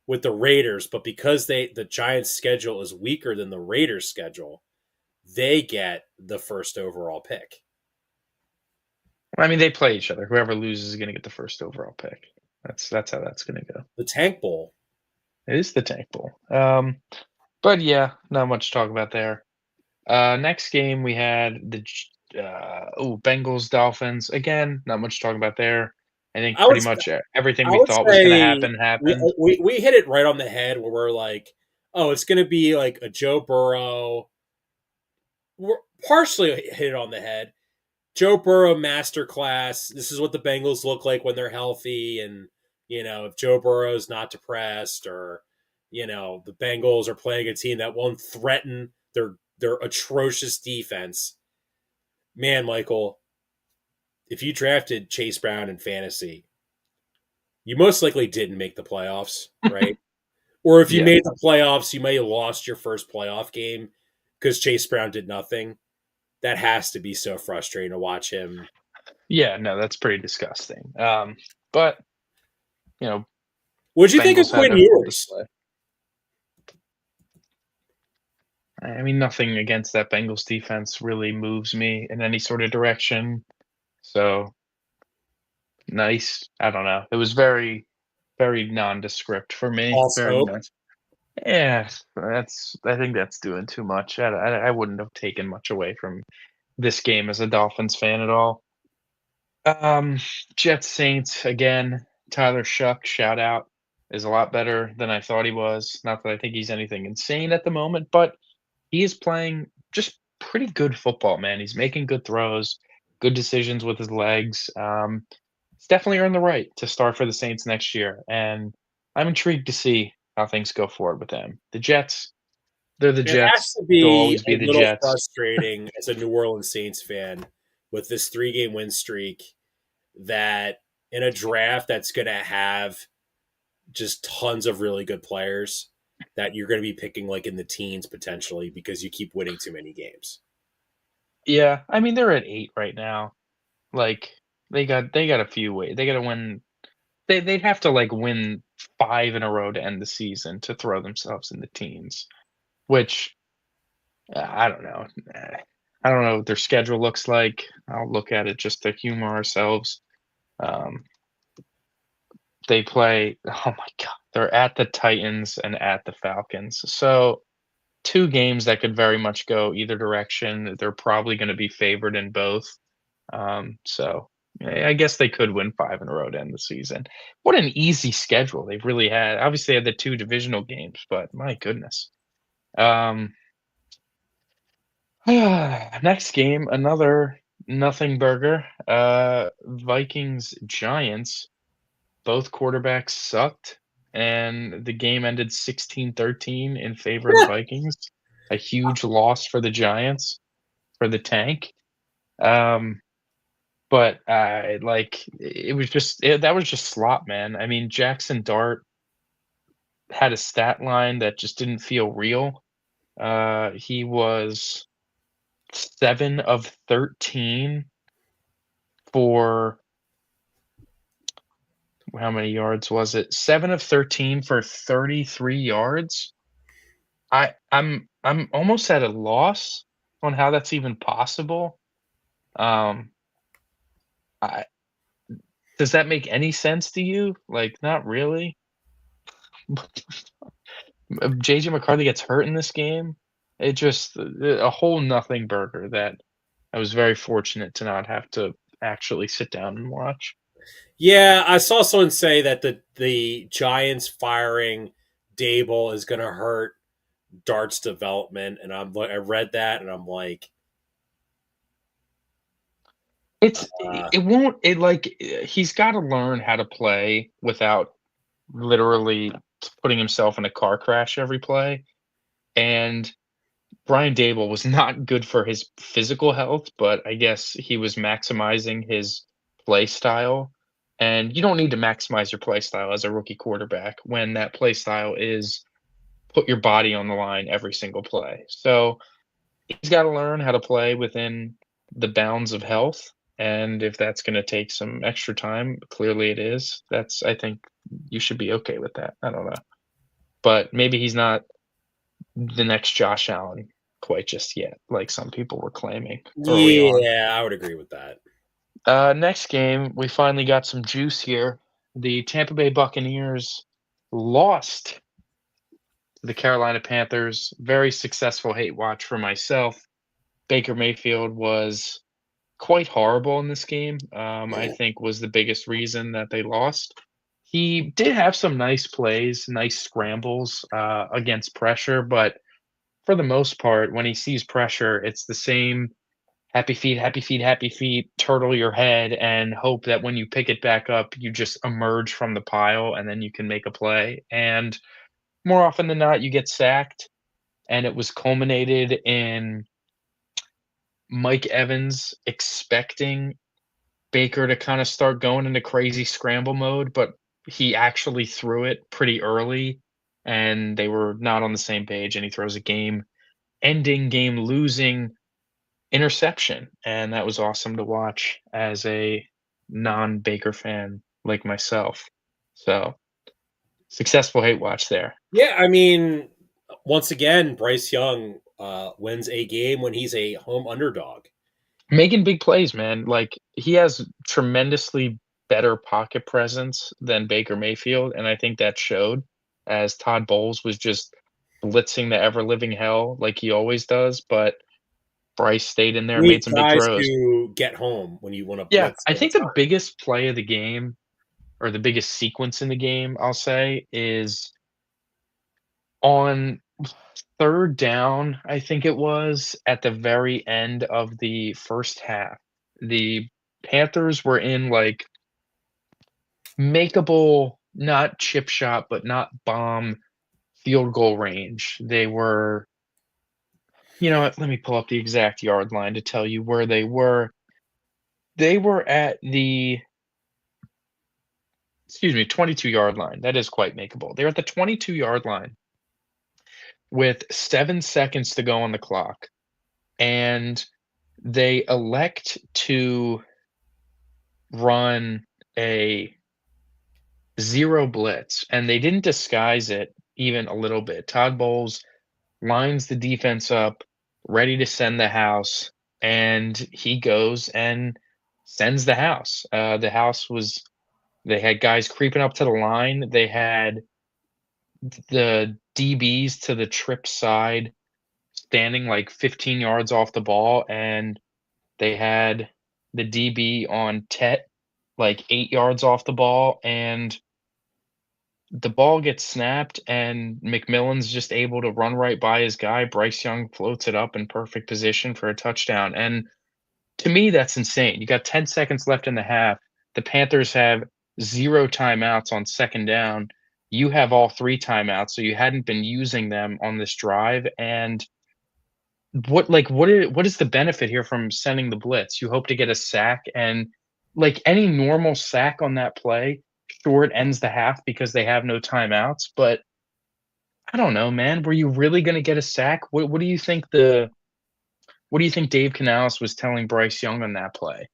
with the Raiders, but because the Giants' schedule is weaker than the Raiders' schedule, they get the first overall pick. I mean, they play each other. Whoever loses is going to get the first overall pick. That's how that's going to go. The Tank Bowl. It is the Tank Bowl. But yeah, not much to talk about there. Next game we had Bengals Dolphins again. Not much to talk about there. I think I would pretty much everything I we would thought was going to say happen happened. we hit it right on the head where we're like, oh, it's going to be like a Joe Burrow. We're partially hit it on the head. Joe Burrow masterclass. This is what the Bengals look like when they're healthy, and if Joe Burrow's not depressed, or the Bengals are playing a team that won't threaten their atrocious defense. Man, Michael, if you drafted Chase Brown in fantasy, you most likely didn't make the playoffs, right? Or if you Yeah, made the playoffs, you may have lost your first playoff game because Chase Brown did nothing. That has to be so frustrating to watch him. yeah, no, that's pretty disgusting. But you know, What'd you think of Bengals had Quinn their full Ewers? display. I mean, nothing against that Bengals defense really moves me in any sort of direction. So nice. I don't know. It was very, very nondescript for me. False Very hope. nice. Yeah, I think that's doing too much. I wouldn't have taken much away from this game as a Dolphins fan at all. Um, Jets Saints again. Tyler Shuck, shout out, is a lot better than I thought he was. Not that I think he's anything insane at the moment, but he is playing just pretty good football, man. He's making good throws, good decisions with his legs. He's definitely earned the right to start for the Saints next year, and I'm intrigued to see how things go forward with them. The Jets, they're the It has Jets. to They'll be always a be the little Jets. frustrating as a New Orleans Saints fan with this 3-game win streak, that in a draft that's going to have just tons of really good players, that you're going to be picking like in the teens potentially because you keep winning too many games. Yeah, I mean they're at 8 right now. Like they got a few ways. They got to win. They'd have to like win 5 in a row to end the season to throw themselves in the teens, which I don't know. I don't know what their schedule looks like. I'll look at it just to humor ourselves. Um, they play. Oh my god, they're at the Titans and at the Falcons. So 2 games that could very much go either direction. They're probably going to be favored in both. So I guess they could win 5 in a row to end the season. What an easy schedule they've really had. Obviously, they had the 2 divisional games, but my goodness. Um, next game, another nothing burger. Vikings Giants. Both quarterbacks sucked, and the game ended 16-13 in favor of the Vikings. A huge loss for the Giants, for the tank. Um, but like it was just that was just slop, man. I mean, Jackson Dart had a stat line that just didn't feel real. He was 7 of 13 for how many yards was it? 7 of 13 for 33 yards. I'm almost at a loss on how that's even possible. Um, I does that make any sense to you? Like, not really. JJ McCarthy gets hurt in this game. It just a whole nothing burger that I was very fortunate to not have to actually sit down and watch. Yeah, I saw someone say that the Giants firing Dable is going to hurt Dart's development, and I read that, and I'm like, It won't it like he's got to learn how to play without literally putting himself in a car crash every play. And Brian Dable was not good for his physical health, but I guess he was maximizing his play style. And you don't need to maximize your play style as a rookie quarterback when that play style is put your body on the line every single play. So he's got to learn how to play within the bounds of health. And if that's going to take some extra time, clearly it is. I think you should be okay with that. I don't know. But maybe he's not the next Josh Allen quite just yet, like some people were claiming early on. yeah, I would agree with that. Next game, we finally got some juice here. The Tampa Bay Buccaneers lost to the Carolina Panthers. Very successful hate watch for myself. Baker Mayfield was quite horrible in this game. I think was the biggest reason that they lost. He did have some nice plays, nice scrambles against pressure, but for the most part, when he sees pressure, it's the same happy feet, happy feet, happy feet, turtle your head, and hope that when you pick it back up, you just emerge from the pile and then you can make a play. And more often than not, you get sacked. And it was culminated in Mike Evans expecting Baker to kind of start going into crazy scramble mode, but he actually threw it pretty early and they were not on the same page. And he throws a game ending, game losing interception, and that was awesome to watch as a non-Baker fan like myself. So, successful hate watch there. Yeah, I mean, once again, Bryce Young wins a game when he's a home underdog. Making big plays, man. Like, he has tremendously better pocket presence than Baker Mayfield, and I think that showed as Todd Bowles was just blitzing the ever living hell like he always does, but Bryce stayed in there and He made some big tries throws. to get home when you want to Yeah, blitz I all the think the time. biggest play of the game or the biggest sequence in the game, I'll say, is on 3rd down, I think it was, at the very end of the first half. The Panthers were in, like, makeable, not chip shot, but not bomb field goal range. They were you know what? Let me pull up the exact yard line to tell you where they were. They were at the 22-yard line. That is quite makeable. They're at the 22-yard line with 7 seconds to go on the clock, and they elect to run a zero blitz, and they didn't disguise it even a little bit. Todd Bowles lines the defense up, ready to send the house, and he goes and sends the house. The house was they had guys creeping up to the line. They had the DBs to the trip side standing like 15 yards off the ball, and they had the DB on Tet, like 8 yards off the ball, and the ball gets snapped, and McMillan's just able to run right by his guy. Bryce Young floats it up in perfect position for a touchdown, and to me, that's insane. You got 10 seconds left in the half. The Panthers have 0 timeouts on 2nd down. You have all 3 timeouts, so you hadn't been using them on this drive, and what is the benefit here from sending the blitz? You hope to get a sack, and, like, any normal sack on that play, sure, it ends the half because they have no timeouts, but I don't know, man. Were you really gonna get a sack? What do you think Dave Canales was telling Bryce Young on that play?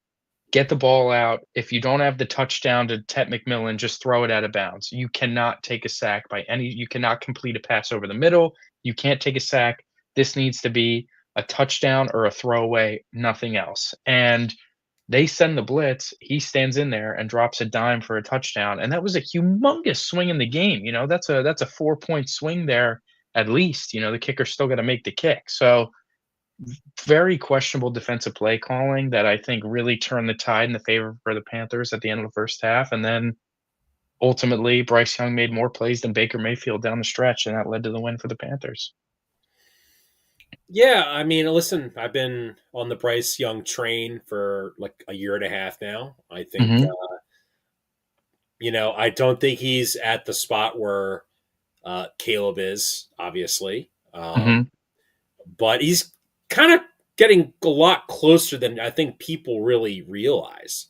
Get the ball out. If you don't have the touchdown to Tet McMillan, just throw it out of bounds. You cannot take a sack you cannot complete a pass over the middle. You can't take a sack. This needs to be a touchdown or a throwaway, nothing else. And they send the blitz. He stands in there and drops a dime for a touchdown. And that was a humongous swing in the game. That's a 4-point swing there at least. The kicker's still got to make the kick. So very questionable defensive play calling that I think really turned the tide in the favor for the Panthers at the end of the first half, and then ultimately, Bryce Young made more plays than Baker Mayfield down the stretch, and that led to the win for the Panthers. Yeah, I mean, listen, I've been on the Bryce Young train for like a year and a half now. I think, Mhm, I don't think he's at the spot where Caleb is, obviously, mhm. but he's kind of getting a lot closer than I think people really realize.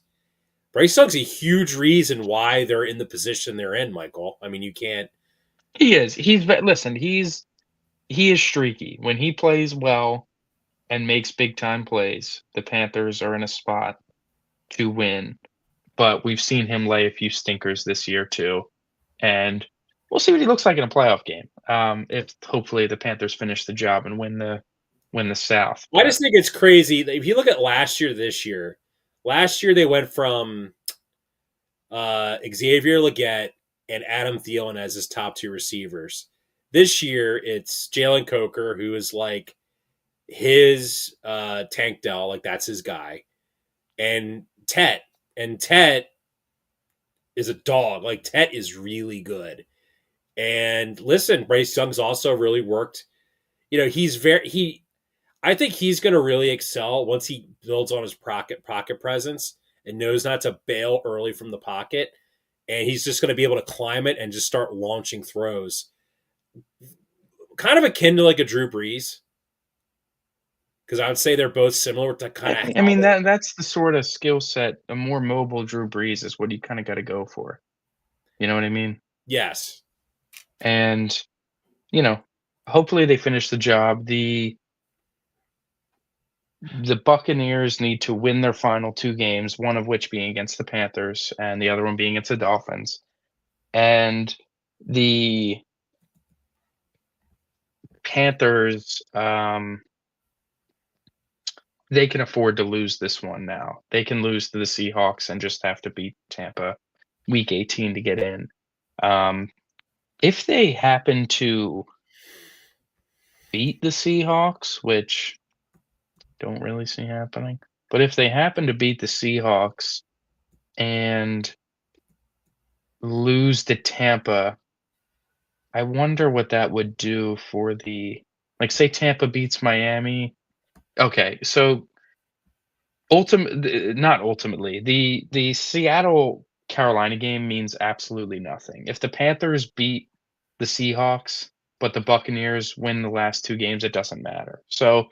Bryce Young's a huge reason why they're in the position they're in, Michael. I mean, you can't. He is. Listen, he is streaky. When he plays well and makes big time plays, the Panthers are in a spot to win, but we've seen him lay a few stinkers this year too, and we'll see what he looks like in a playoff game. If hopefully the Panthers finish the job and win the South. I But just think it's crazy. If you look at last year, to this year, last year they went from Xavier Legette and Adam Thielen as his top two receivers. This year, it's Jalen Coker, who is like his Tank Dell, like that's his guy, and Tet. And Tet is a dog. Like Tet is really good. And listen, Bryce Young's also really worked. He's very he. I think he's going to really excel once he builds on his pocket presence and knows not to bail early from the pocket, and he's just going to be able to climb it and just start launching throws, kind of akin to like a Drew Brees, because I would say they're both similar to kind of I how mean they. that's the sort of skill set. A more mobile Drew Brees is what you kind of got to go for. You know what I mean? Yes. And you know, hopefully they finish the job. The Buccaneers need to win their final 2 games, one of which being against the Panthers and the other one being against the Dolphins. And the Panthers, they can afford to lose this one now. They can lose to the Seahawks and just have to beat Tampa week 18 to get in. Um, if they happen to beat the Seahawks, which don't really see happening, but if they happen to beat the Seahawks and lose to Tampa, I wonder what that would do for like, say Tampa beats Miami. Okay, so not ultimately, the Seattle Carolina game means absolutely nothing. If the Panthers beat the Seahawks, but the Buccaneers win the last 2 games, it doesn't matter. So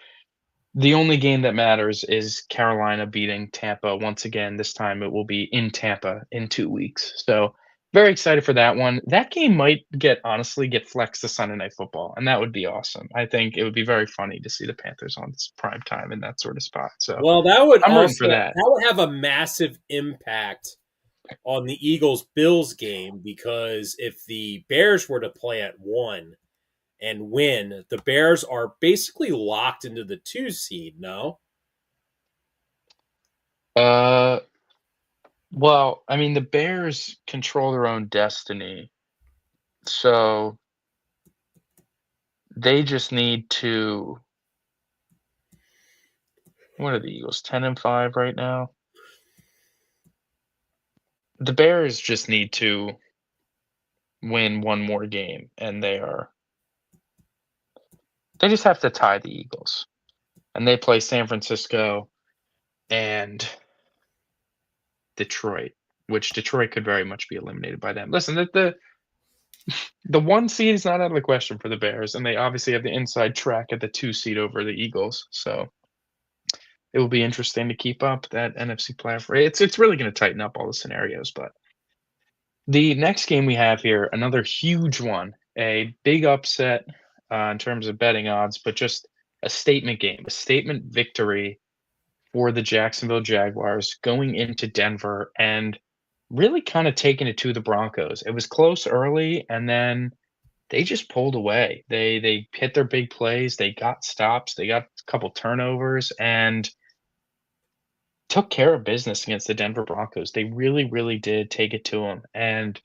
the only game that matters is Carolina beating Tampa once again. This time it will be in Tampa in 2 weeks. So very excited for that one. That game might honestly get flexed to Sunday Night Football, and that would be awesome. I think it would be very funny to see the Panthers on this prime time in that sort of spot. So Well, that would I'm rooting also for that. that would have a massive impact on the Eagles Bills game, because if the Bears were to play at 1 and win, the Bears are basically locked into the 2 seed, no? Uh, well, I mean, the Bears control their own destiny, so they just need to. What are the Eagles? 10-5 right now. the Bears just need to win one more game, and they just have to tie the Eagles, and they play San Francisco and Detroit, which Detroit could very much be eliminated by them. Listen, the 1 seed is not out of the question for the Bears, and they obviously have the inside track at the 2 seed over the Eagles, so it will be interesting to keep up that NFC playoff race. It's really gonna tighten up all the scenarios, but the next game we have here, another huge one, a big upset, in terms of betting odds, but just a statement game, a statement victory for the Jacksonville Jaguars going into Denver and really kinda taking it to the Broncos. It was close early, and then they just pulled away. They hit their big plays, they got stops, they got a couple turnovers, and took care of business against the Denver Broncos. They really, really did take it to them. And,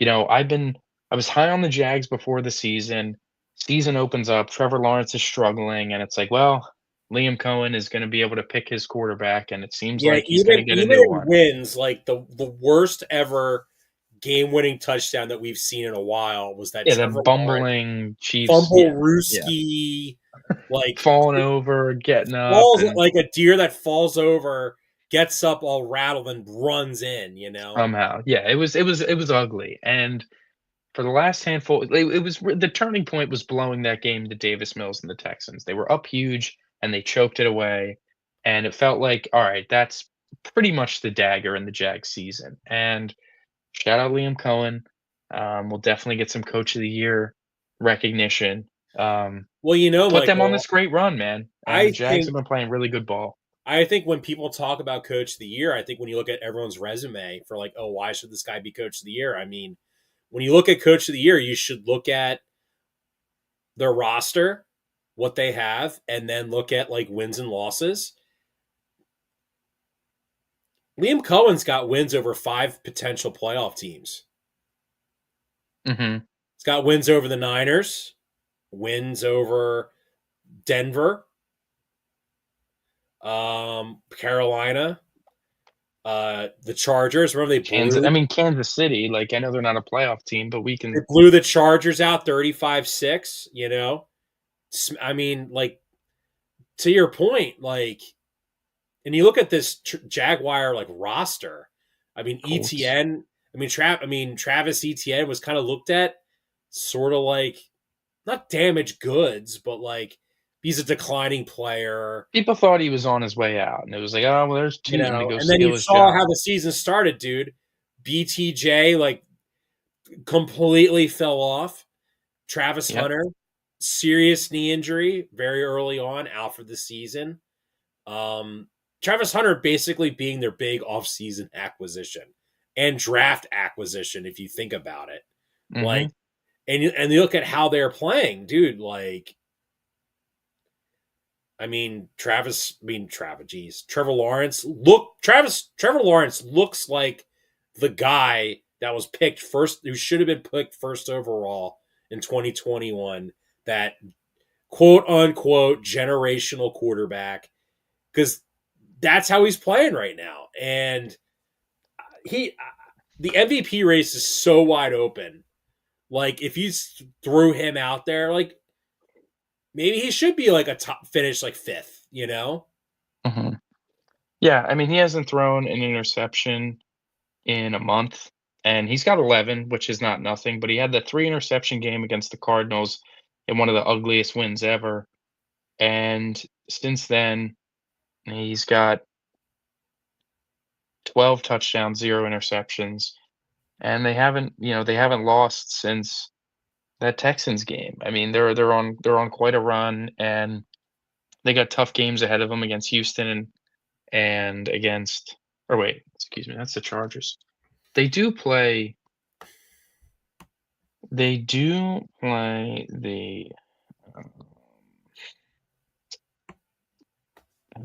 I was high on the Jags before the season. Season opens up, Trevor Lawrence is struggling, and it's like, well, Liam Cohen is gonna be able to pick his quarterback, and it seems Yeah, like he's gonna even get a even new in one. wins, like the worst ever game winning touchdown that we've seen in a while was that Yeah, Trevor that Lawrence bumbling Chiefs, fumble yeah, yeah. Rooski, like Falling over, getting up, falls and like a deer that falls over, gets up all rattled and runs in, you know? somehow, yeah, it was ugly. And for the last handful, it was the turning point was blowing that game to Davis Mills and the Texans. They were up huge and they choked it away, and it felt like, all right, that's pretty much the dagger in the Jags season. And shout out Liam Cohen. We'll definitely get some Coach of the Year recognition. Well, you know, Put them on Michael, this great run, man. And the I Jags think have been playing really good ball. I think when people talk about coach of the year, I think when you look at everyone's resume for like, oh, why should this guy be coach of the year? I mean, when you look at coach of the year, you should look at their roster, what they have, and then look at like wins and losses. Liam Cohen's got wins over 5 potential playoff teams. Hmm. He's got wins over the Niners, wins over Denver, Carolina, the Chargers. Remember Kansas City. Like, I know they're not a playoff team, but we they can. blew the Chargers out 35-6, you know? I mean, like, to your point, like, and you look at this Jaguar like roster. I mean, Colts. ETN. I mean, Travis Etienne was kind of looked at sort of like not damaged goods, but like he's a declining player, People thought he was on his way out, and it was like, oh well, there's you Tootin to know. go And then you steal his saw how job. the season started, dude. BTJ like completely fell off. Travis Yep. Hunter, serious knee injury very early on, out for the season. Um, Travis Hunter basically being their big offseason acquisition and draft acquisition, if you think about it. Like, Hmm. and you look at how they're playing, dude. Like, Trevor Lawrence Trevor Lawrence looks like the guy that was picked first, who should have been picked first overall in 2021. That quote unquote generational quarterback, because that's how he's playing right now. And he, the MVP race is so wide open. Like if you threw him out there, like maybe he should be like a top finish, like fifth. You know? Hmm. Yeah, I mean, he hasn't thrown an interception in a month, and he's got 11, which is not nothing. But he had the 3 interception game against the Cardinals in one of the ugliest wins ever. And since then, he's got 12 touchdowns, 0 interceptions, and they haven't lost since that Texans game. I mean, they're on quite a run, and they got tough games ahead of them against Houston and against. Or wait, excuse me, that's the Chargers. They do play. They do play the. um,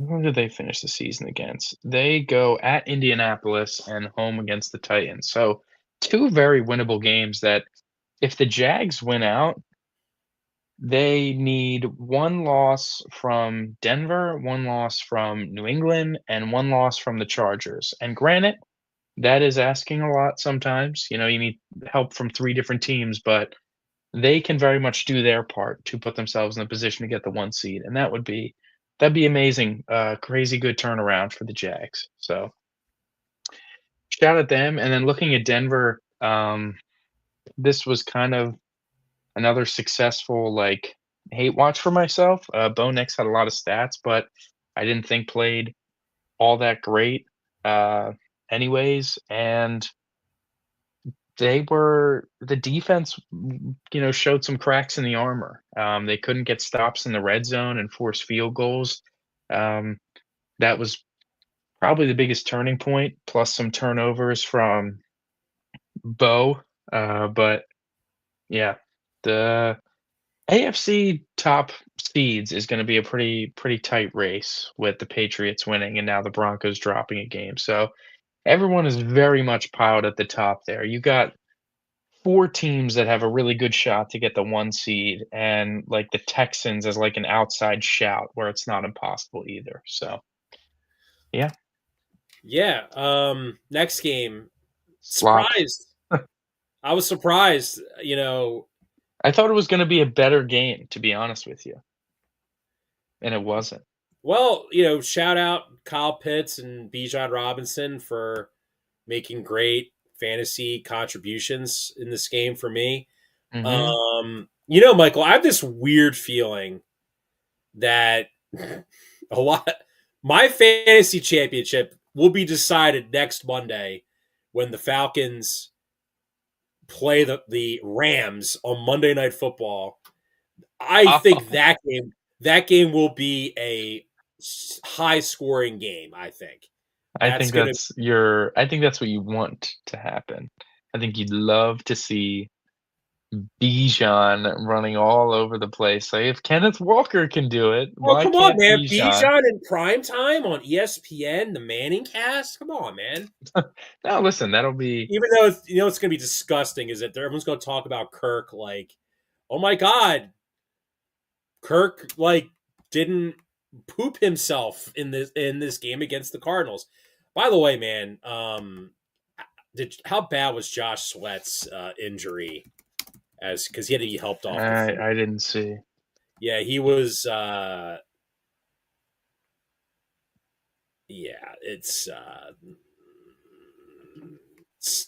Who did they finish the season against? They go at Indianapolis and home against the Titans. So two very winnable games that if the Jags win out, they need one loss from Denver, one loss from New England, and one loss from the Chargers. And granted, That is asking a lot sometimes. You know, you need help from 3 different teams, but they can very much do their part to put themselves in a position to get the 1 seed, and that'd be amazing, crazy good turnaround for the Jags. So, shout at them, and then looking at Denver, this was kind of another successful, like, hate watch for myself. Bo Nix had a lot of stats, but I didn't think played all that great, uh, anyways, and the defense, showed some cracks in the armor. They couldn't get stops in the red zone and force field goals. Um, that was probably the biggest turning point, plus some turnovers from Bo. But yeah, the AFC top seeds is going to be a pretty tight race with the Patriots winning and now the Broncos dropping a game. So everyone is very much piled at the top there. You got 4 teams that have a really good shot to get the 1 seed and, like, the Texans as, like, an outside shout where it's not impossible either, so, yeah, Yeah. Next game, slop. surprised. I was surprised. You know, I thought it was gonna be a better game, to be honest with you, and it wasn't. well, shout out Kyle Pitts and Bijan Robinson for making great fantasy contributions in this game for me. Mhm. Michael, I have this weird feeling that a lot my fantasy championship will be decided next Monday when the Falcons play the Rams on Monday Night Football. I think Oh, that game will be a high scoring game. I think that's gonna. I think that's what you want to happen. I think you'd love to see Bijan running all over the place, like, if Kenneth Walker can do it, Oh, why come on, can't man! Bijan? Bijan in prime time on ESPN, the Manning Cast. Come on, man. Now listen, that'll be Even though it's going to be disgusting, is that everyone's going to talk about Kirk like, oh my god, Kirk like didn't poop himself in this game against the Cardinals. By the way, man, how bad was Josh Sweat's injury? As because he had to be helped off the field. I didn't see. Yeah, he was. Yeah,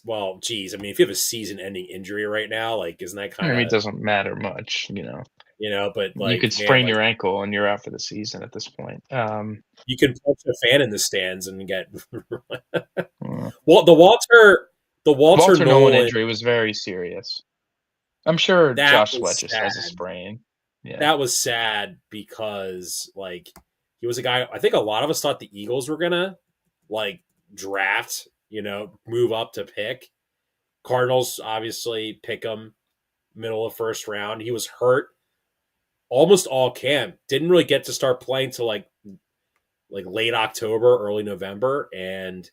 well, geez. I mean, if you have a season-ending injury right now, like, isn't that I kind mean, it of doesn't matter much, you know. But You like, could man, sprain like your ankle and you're out for the season at this point. you can punch a fan in the stands and get Uh, well. The Walter Walter Nolan Nolan, injury was very serious. I'm sure that Josh Sweat was just has a sad. sprain. Yeah. That was sad because like he was a guy. I think a lot of us thought the Eagles were gonna like draft, move up to pick. Cardinals obviously pick him middle of first round. He was hurt almost all camp. Didn't really get to start playing till like late October, early November, and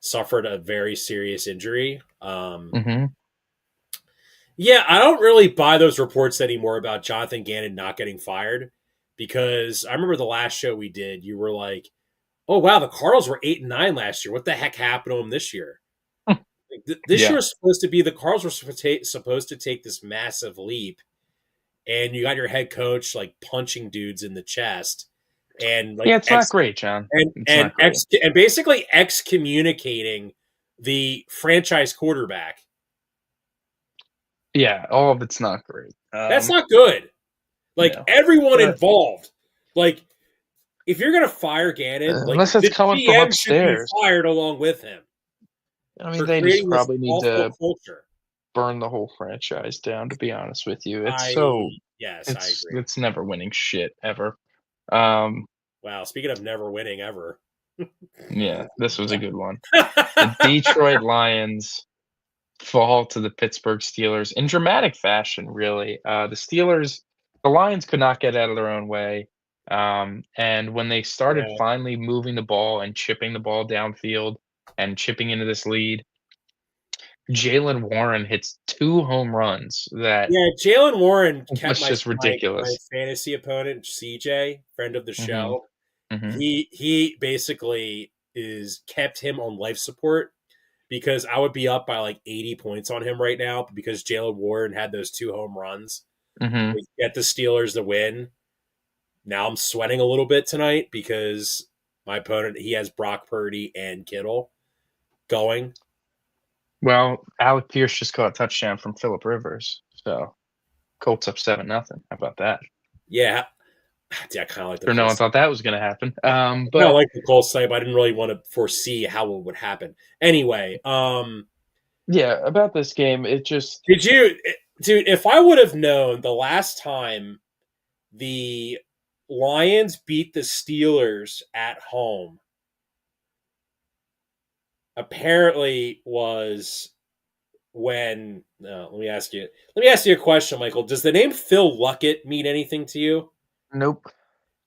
suffered a very serious injury. Mhm. Yeah, I don't really buy those reports anymore about Jonathan Gannon not getting fired because I remember the last show we did, you were like, "Oh wow, the Cardinals were 8-9 last year. What the heck happened to them this year?" Like, this year Yeah. was supposed to be the Cardinals were supposed to take this massive leap, and you got your head coach like punching dudes in the chest and Yeah, like it's not great, John. and It's and not great. and basically excommunicating the franchise quarterback. Yeah, all of it's not great. That's not good. Like No. everyone But involved. Like if you're gonna fire Gannon, like unless it's the coming from GM should be upstairs. fired along with him I mean, for they just creating this probably need awful to culture. burn the whole franchise down, to be honest with you. I Yes, I agree. It's never winning shit ever. Um, Wow, speaking of never winning ever. yeah, this was a good one. The Detroit Lions fall to the Pittsburgh Steelers in dramatic fashion, really. The Lions could not get out of their own way. And when they started Yeah. finally moving the ball and chipping the ball downfield and chipping into this lead, Jalen Warren hits 2 home runs that Yeah, Jalen Warren kept was my just my ridiculous. fantasy opponent, CJ, friend of the Mhm, show. mhm. He basically is kept him on life support because I would be up by like 80 points on him right now because Jalen Warren had those 2 home runs Hmm. to get the Steelers the win. Now I'm sweating a little bit tonight because my opponent, he has Brock Purdy and Kittle going. Well, Alec Pierce just caught a touchdown from Phillip Rivers, so Colts up 7-0. How about that? Yeah, yeah, I kind of like the Sure, no one Colts. thought that was going to happen. I But like the Colts type. I didn't really want to foresee how it would happen. Anyway, yeah, about this game, it just did you, dude? If I would have known the last time the Lions beat the Steelers at home, apparently was when. Let me ask you a question, Michael. Does the name Phil Luckett mean anything to you? nope.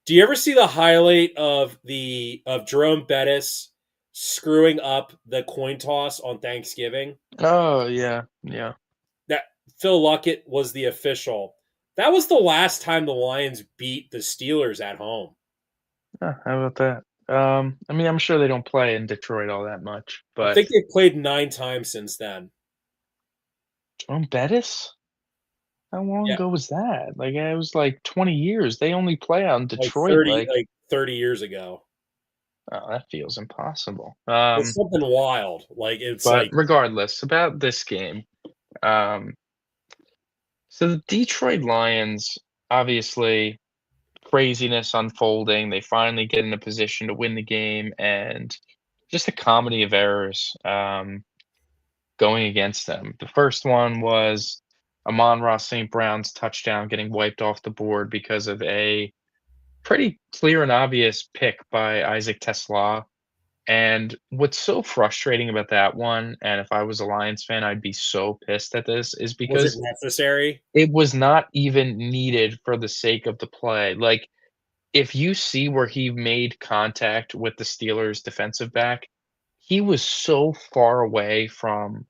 Do you ever see the highlight of Jerome Bettis screwing up the coin toss on Thanksgiving? Oh yeah, yeah. That Phil Luckett was the official. That was the last time the Lions beat the Steelers at home. How about that? I mean, I'm sure they don't play in Detroit all that much, I but think they've played 9 times since then. Jerome Bettis? How long Yeah, ago was that? Like it was like 20 years. They only play out in like Detroit. 30, Like, like 30 years ago. oh, that feels impossible. It's something wild. Like it's But like regardless, about this game, um, so the Detroit Lions, obviously, craziness unfolding. They finally get in a position to win the game, and just a comedy of errors going against them. The first one was Amon-Ra St. Brown's touchdown getting wiped off the board because of a pretty clear and obvious pick by Isaac Tesla. And what's so frustrating about that one, and if I was a Lions fan, I'd be so pissed at this, is was it because necessary? it was not even needed for the sake of the play. Like, if you see where he made contact with the Steelers defensive back, he was so far away from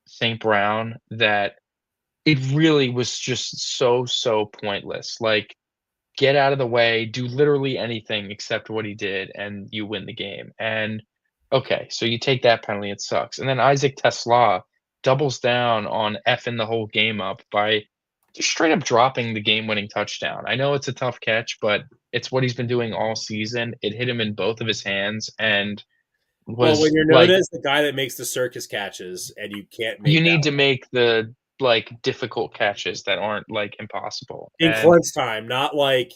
St. Brown that it really was just so pointless. Like, get out of the way, do literally anything except what he did, and you win the game. And okay, so you take that penalty, it sucks. And then Isaac Tesla doubles down on effing the whole game up by just straight up dropping the game winning touchdown. I know it's a tough catch, but it's what he's been doing all season. It hit him in both of his hands and Well, when was you're known like, as the guy that makes the circus catches and you can't you make that need to make the like difficult catches that aren't like impossible. in And crunch time, not like,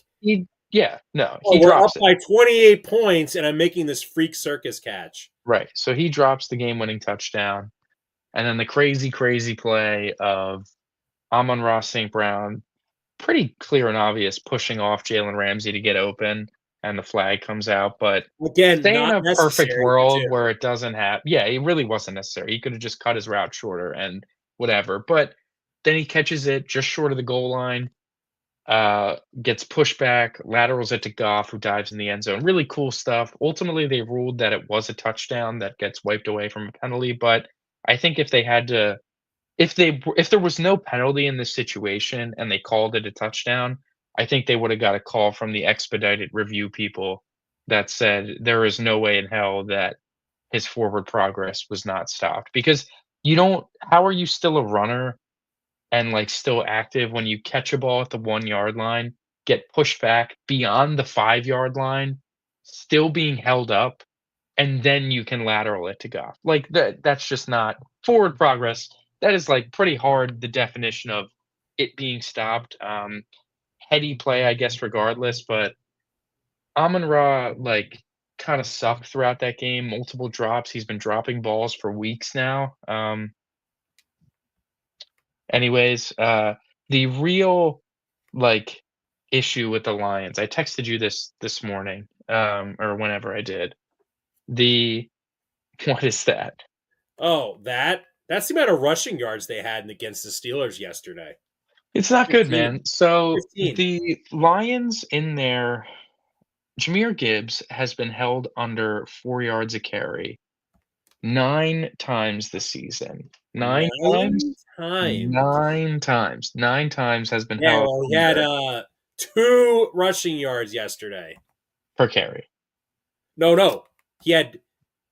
yeah, no, oh, he we're up drops it. by 28 points and I'm making this freak circus catch. Right. So he drops the game-winning touchdown, and then the crazy play of Amon-Ra St. Brown, pretty clear and obvious, pushing off Jalen Ramsey to get open, and the flag comes out. But Again, say in not a perfect necessary to world do. where it doesn't happen, yeah, it really wasn't necessary. He could have just cut his route shorter and whatever. But then he catches it just short of the goal line, gets pushed back, laterals it to Goff, who dives in the end zone. Really cool stuff. Ultimately, they ruled that it was a touchdown that gets wiped away from a penalty. But I think if they had to, if there was no penalty in this situation and they called it a touchdown, I think they would have got a call from the expedited review people that said there is no way in hell that his forward progress was not stopped because you don't. How are you still a runner and like still active when you catch a ball at the 1 yard line, get pushed back beyond the 5 yard line, still being held up, and then you can lateral it to Goff. Like that's just not forward progress. That is like pretty hard the definition of it being stopped. Heady play, I guess, regardless, but Amon Ra like kind of sucked throughout that game. Multiple drops. He's been dropping balls for weeks now. Anyways, the real like issue with the Lions, I texted you this morning, or whenever I did. The what is that? Oh, that's the amount of rushing yards they had against the Steelers yesterday. It's not good, 15. man. So 15. the Lions in there, Jahmyr Gibbs has been held under 4 yards a carry 9 times this season. 9 times? 9 times. 9 times. 9 times has been Yeah, held well, he had under 2 rushing yards yesterday. per carry. No, he had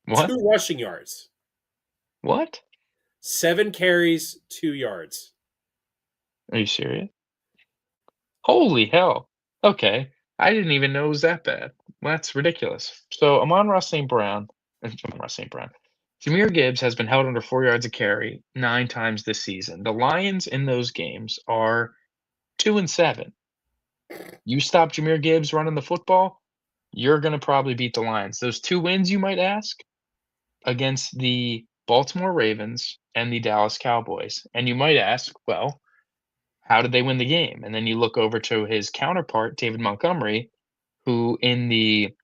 What? 2 rushing yards. What? 7 carries, 2 yards. Are you serious? Holy hell. Okay. I didn't even know it was that bad. That's ridiculous. So Amon-Ra St. Brown, Amon-Ra St. Brown, Jahmyr Gibbs has been held under 4 yards a carry 9 times this season. The Lions in those games are 2-7. You stop Jahmyr Gibbs running the football, you're going to probably beat the Lions. Those 2 wins, you might ask, against the Baltimore Ravens and the Dallas Cowboys. And you might ask, well, how did they win the game? And then you look over to his counterpart, David Montgomery, who in the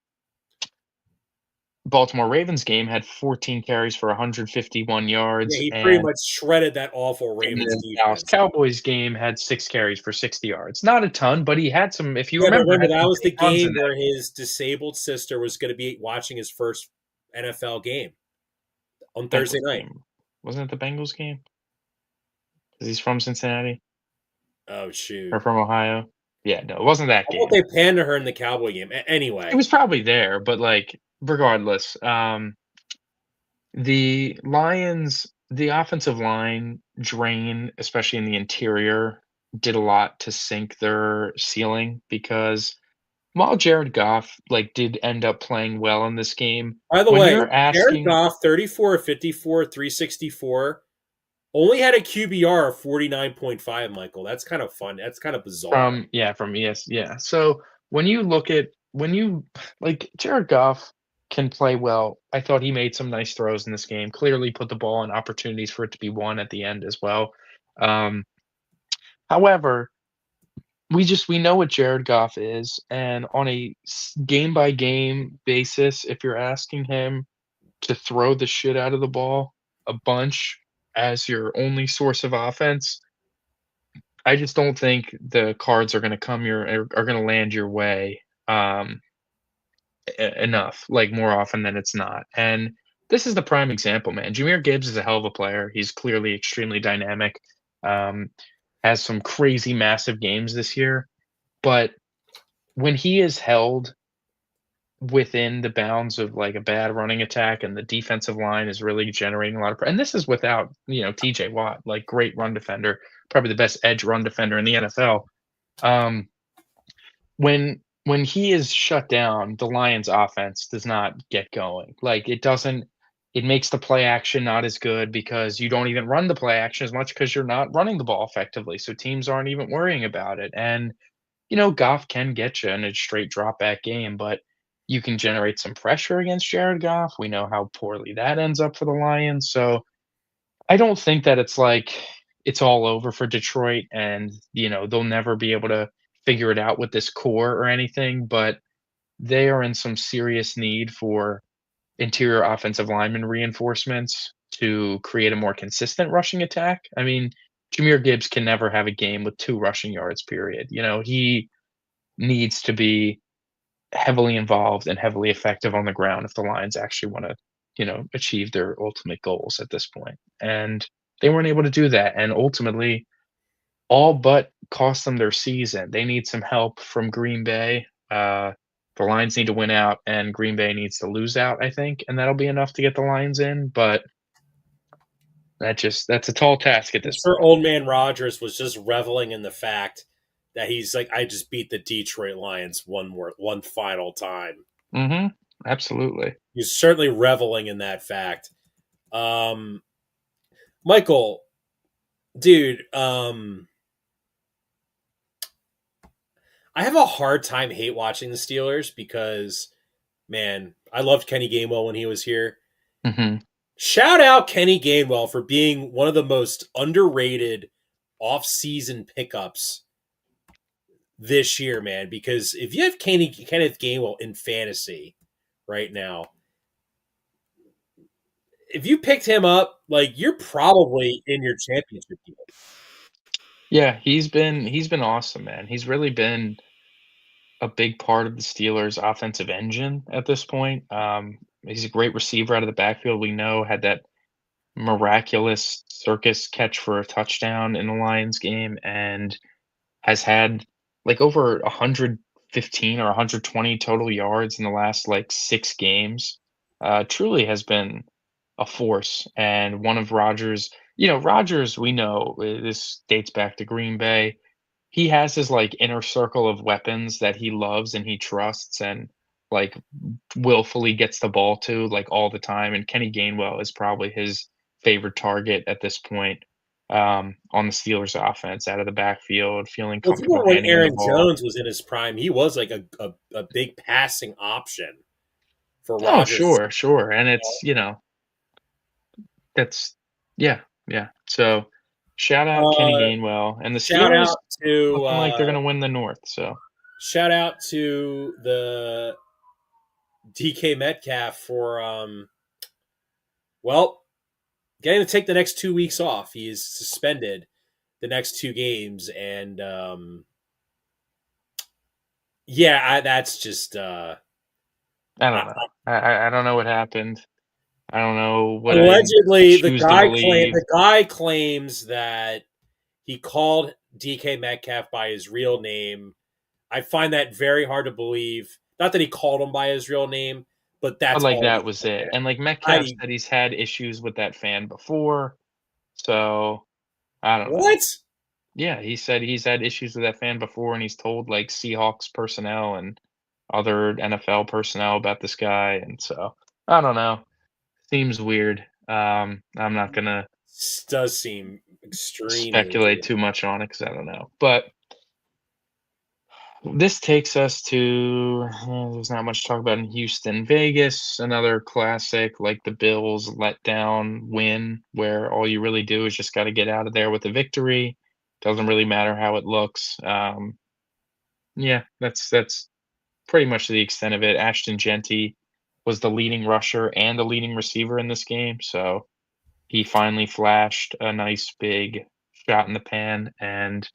Baltimore Ravens game had 14 carries for 151 Yeah, yards, he pretty and much shredded that awful in Ravens the Dallas defense. Cowboys game had 6 carries for 60 yards. Not a ton, but he had some, if you Yeah, but remember, remember had that some was the big runs game in that where his disabled sister was going to be watching his first NFL game on Thursday Bengals night. game. Wasn't it the Bengals game? Because he's from Cincinnati Oh shoot! or from Ohio. Yeah, no, it wasn't that I thought game. they panned to her in the Cowboy game. He Anyway, was probably there, but, like, regardless, the Lions, the offensive line drain, especially in the interior, did a lot to sink their ceiling because while Jared Goff, like, did end up playing well in this game, by the when way, you're Jared asking Goff, 34 of 54, 364, only had a QBR of 49.5. Michael, that's kind of fun. That's kind of bizarre. from yeah. So when you like Jared Goff can play well. I thought he made some nice throws in this game. Clearly put the ball in opportunities for it to be won at the end as well. Um, however, we know what Jared Goff is, and on a game by game basis, if you're asking him to throw the shit out of the ball a bunch as your only source of offense, I just don't think the cards are going to come your are going to land your way um, enough, like more often than it's not. And this is the prime example, man. Jahmyr Gibbs is a hell of a player. He's clearly extremely dynamic. Um, has some crazy massive games this year, but when he is held within the bounds of like a bad running attack and the defensive line is really generating a lot of and this is without, TJ Watt, like great run defender, probably the best edge run defender in the NFL. Um, when he is shut down, the Lions offense does not get going. Like it makes the play action not as good because you don't even run the play action as much because you're not running the ball effectively. So teams aren't even worrying about it. And Goff can get you in a straight drop back game, but you can generate some pressure against Jared Goff. We know how poorly that ends up for the Lions. So I don't think that it's like it's all over for Detroit and, they'll never be able to figure it out with this core or anything, but they are in some serious need for interior offensive lineman reinforcements to create a more consistent rushing attack. I mean, Jahmyr Gibbs can never have a game with 2 rushing yards, period. He needs to be heavily involved and heavily effective on the ground if the Lions actually want to, achieve their ultimate goals at this point. And they weren't able to do that. And ultimately, all but cost them their season. They need some help from Green Bay. The Lions need to win out, and Green Bay needs to lose out, I think, and that'll be enough to get the Lions in. But that's a tall task at I'm this sure point. old man Rogers was just reveling in the fact that he's like, I just beat the Detroit Lions one final time. Absolutely. He's certainly reveling in that fact. Um, Michael, dude, I have a hard time hate watching the Steelers because, man, I loved Kenny Gainwell when he was here. hmm Shout out Kenny Gainwell for being one of the most underrated off-season pickups this year, man. Because if you have Kenneth Gainwell in fantasy right now, if you picked him up, like you're probably in your championship game. Yeah, he's been awesome, man. He's really been a big part of the Steelers' offensive engine at this point. He's a great receiver out of the backfield. We know had that miraculous circus catch for a touchdown in the Lions game, and has had like over 115 or 120 total yards in the last like 6 games. Truly has been a force. And one of Rodgers, Rodgers, we know this dates back to Green Bay. He has his like inner circle of weapons that he loves and he trusts and like willfully gets the ball to like all the time. And Kenny Gainwell is probably his favorite target at this point on the Steelers offense out of the backfield, feeling Well, if you comfortable remember when handing him the Aaron ball. Jones was in his prime, he was like a big passing option for Oh, Rodgers. sure, sure. And it's, that's yeah, yeah. So shout out Kenny Uh, Gainwell and the shout Steelers out to looking like they're gonna win the North. So the DK Metcalf for well, getting to take the next 2 weeks off. He is suspended the next two games, and yeah, that's just I I, don't know. I don't know what happened. I don't know what I allegedly choose to believe. the guy claims that he called DK Metcalf by his real name. I find that very hard to believe. Not that he called him by his real name, but But that's like all that he was it. said. And like Metcalf I said he's had issues with that fan before. So I don't know. what? Yeah, he said he's had issues with that fan before and he's told like Seahawks personnel and other NFL personnel about this guy. And so I don't know. Seems weird. I'm not gonna Does seem extremely speculate weird. too much on it because I don't know. But this takes us to there's not much to talk about in Houston. Vegas, another classic, like the Bills letdown win, where all you really do is just got to get out of there with a victory. Doesn't really matter how it looks. Yeah, that's pretty much the extent of it. Ashton Genty was the leading rusher and the leading receiver in this game, so he finally flashed a nice big shot in the pan, and